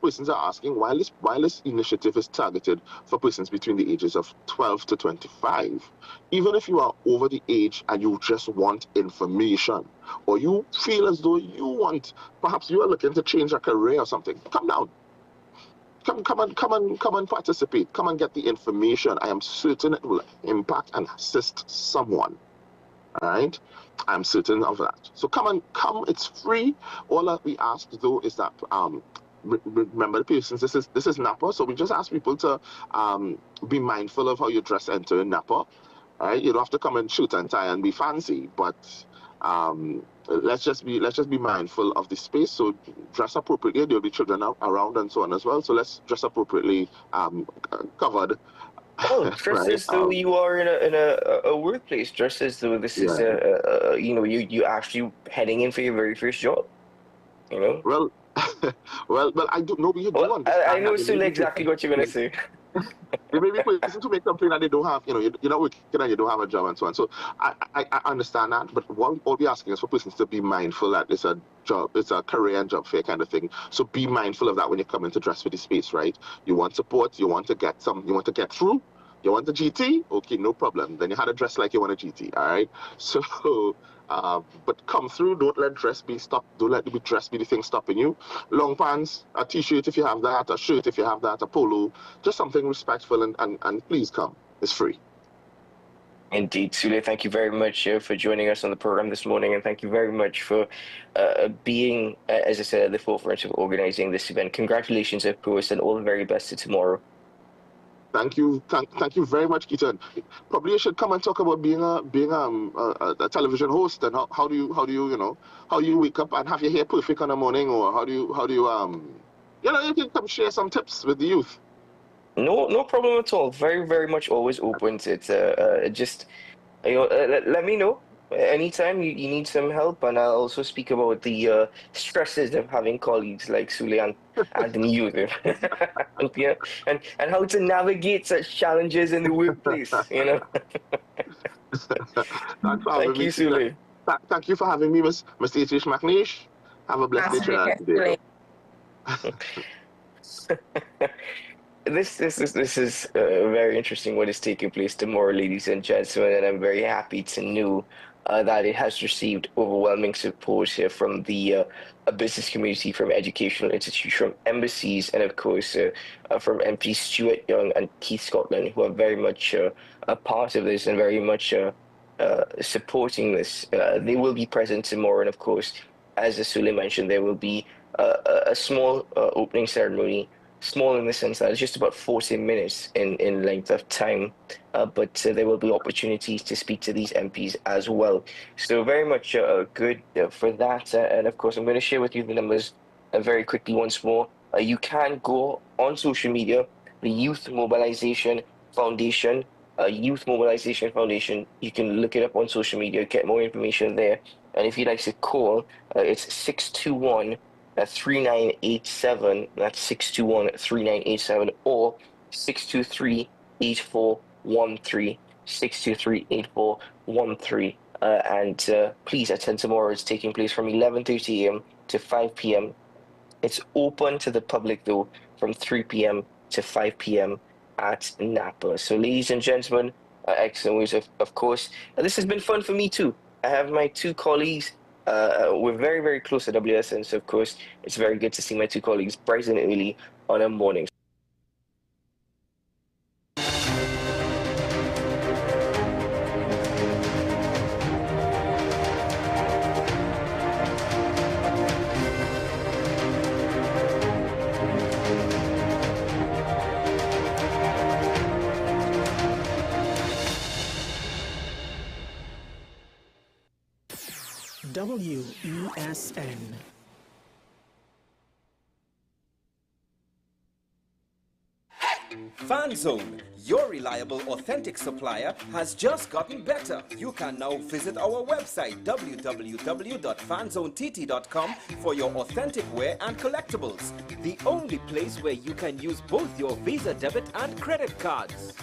M: persons are asking why this initiative is targeted for persons between the ages of 12 to 25, even if you are over the age and you just want information, or you feel as though perhaps you are looking to change a career or something, come down. Come and participate. Come and get the information. I am certain it will impact and assist someone. All right, I'm certain of that. So come. It's free. All that we ask though is that remember the persons. This is Napa, so we just ask people to be mindful of how you dress entering Napa. All right, you don't have to come and shoot and tie and be fancy, but let's just be mindful of the space. So dress appropriately. There'll be children around and so on as well. So let's dress appropriately, covered.
E: Oh, dress as though you are in a workplace. Dress as though this is you actually heading in for your very first job. You know.
M: Well, I don't know.
E: I know soon exactly what you're gonna say.
M: There may be persons who make something that they don't have, you're not working and you don't have a job and so on. So I understand that, but what we're asking is for persons to be mindful that it's a job, it's a career and job fair kind of thing. So be mindful of that when you come in to dress for the space, right? You want support, you want to get through, you want a GT, okay, no problem. Then you had to dress like you want a GT, all right? So but come through, don't let dress be the thing stopping you. Long pants, a t-shirt if you have that, a shirt if you have that, a polo, just something respectful and please come. It's free.
E: Indeed, Sule, thank you very much for joining us on the program this morning, and thank you very much for being, as I said, at the forefront of organizing this event. Congratulations, of course, and all the very best to tomorrow.
M: Thank you very much, Keaton. Probably you should come and talk about being a television host and how do you wake up and have your hair perfect in the morning, or how do you you can come share some tips with the youth.
E: No problem at all. Very, very much always open to it. Just let me know anytime you need some help, and I'll also speak about the stresses of having colleagues like Sule and the youth, and how to navigate such challenges in the workplace.
M: Thank you,
E: Sule.
M: Thank you for having me, Mr. H.H. McNeish. Have a blessed day today.
E: This is very interesting what is taking place tomorrow, ladies and gentlemen, and I'm very happy to know that it has received overwhelming support here from the business community, from educational institutions, from embassies, and of course from MP Stuart Young and Keith Scotland, who are very much a part of this and very much supporting this. They will be present tomorrow, and of course, as Sule mentioned, there will be a small opening ceremony. Small in the sense that it's just about 40 minutes in length of time, but there will be opportunities to speak to these MPs as well. So very much good for that. And of course, I'm going to share with you the numbers very quickly once more. You can go on social media the Youth Mobilization Foundation. Youth Mobilization Foundation. You can look it up on social media, get more information there. And if you'd like to call, it's 621-3987. That's 621-3987 or 623-8413. 623-8413. And please attend tomorrow. It's taking place from 11:30 a.m. to 5 p.m. It's open to the public, though, from 3 p.m. to 5 p.m. at Napa. So, ladies and gentlemen, excellent ways, of course. This has been fun for me, too. I have my two colleagues. We're very, very close to WSN, so, of course, it's very good to see my two colleagues bright and early on a morning.
D: WESN.
J: FanZone, your reliable, authentic supplier, has just gotten better. You can now visit our website www.fanzonett.com for your authentic wear and collectibles. The only place where you can use both your Visa debit and credit cards.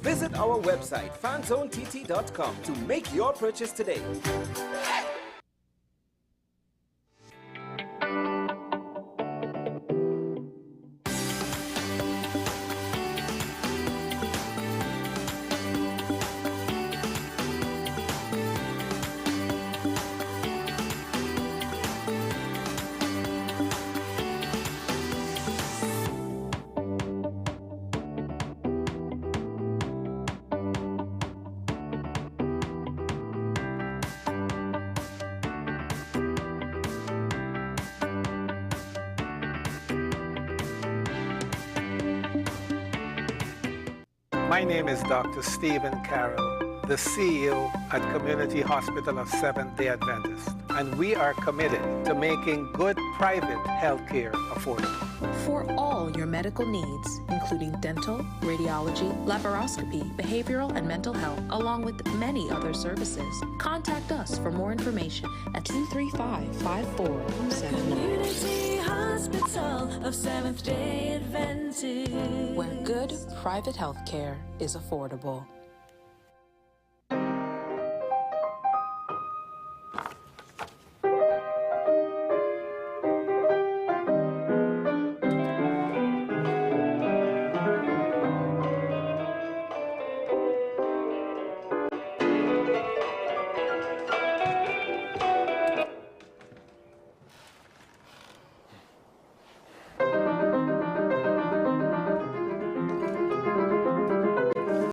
J: Visit our website fanzonett.com to make your purchase today.
N: My name is Dr. Stephen Carroll, the CEO at Community Hospital of Seventh-day Adventist, and we are committed to making good private health care affordable.
G: For all your medical needs, including dental, radiology, laparoscopy, behavioral and mental health, along with many other services, contact us for more information at 235-5479.
H: Community Hospital of Seventh-day Adventist,
G: where good private health care is affordable.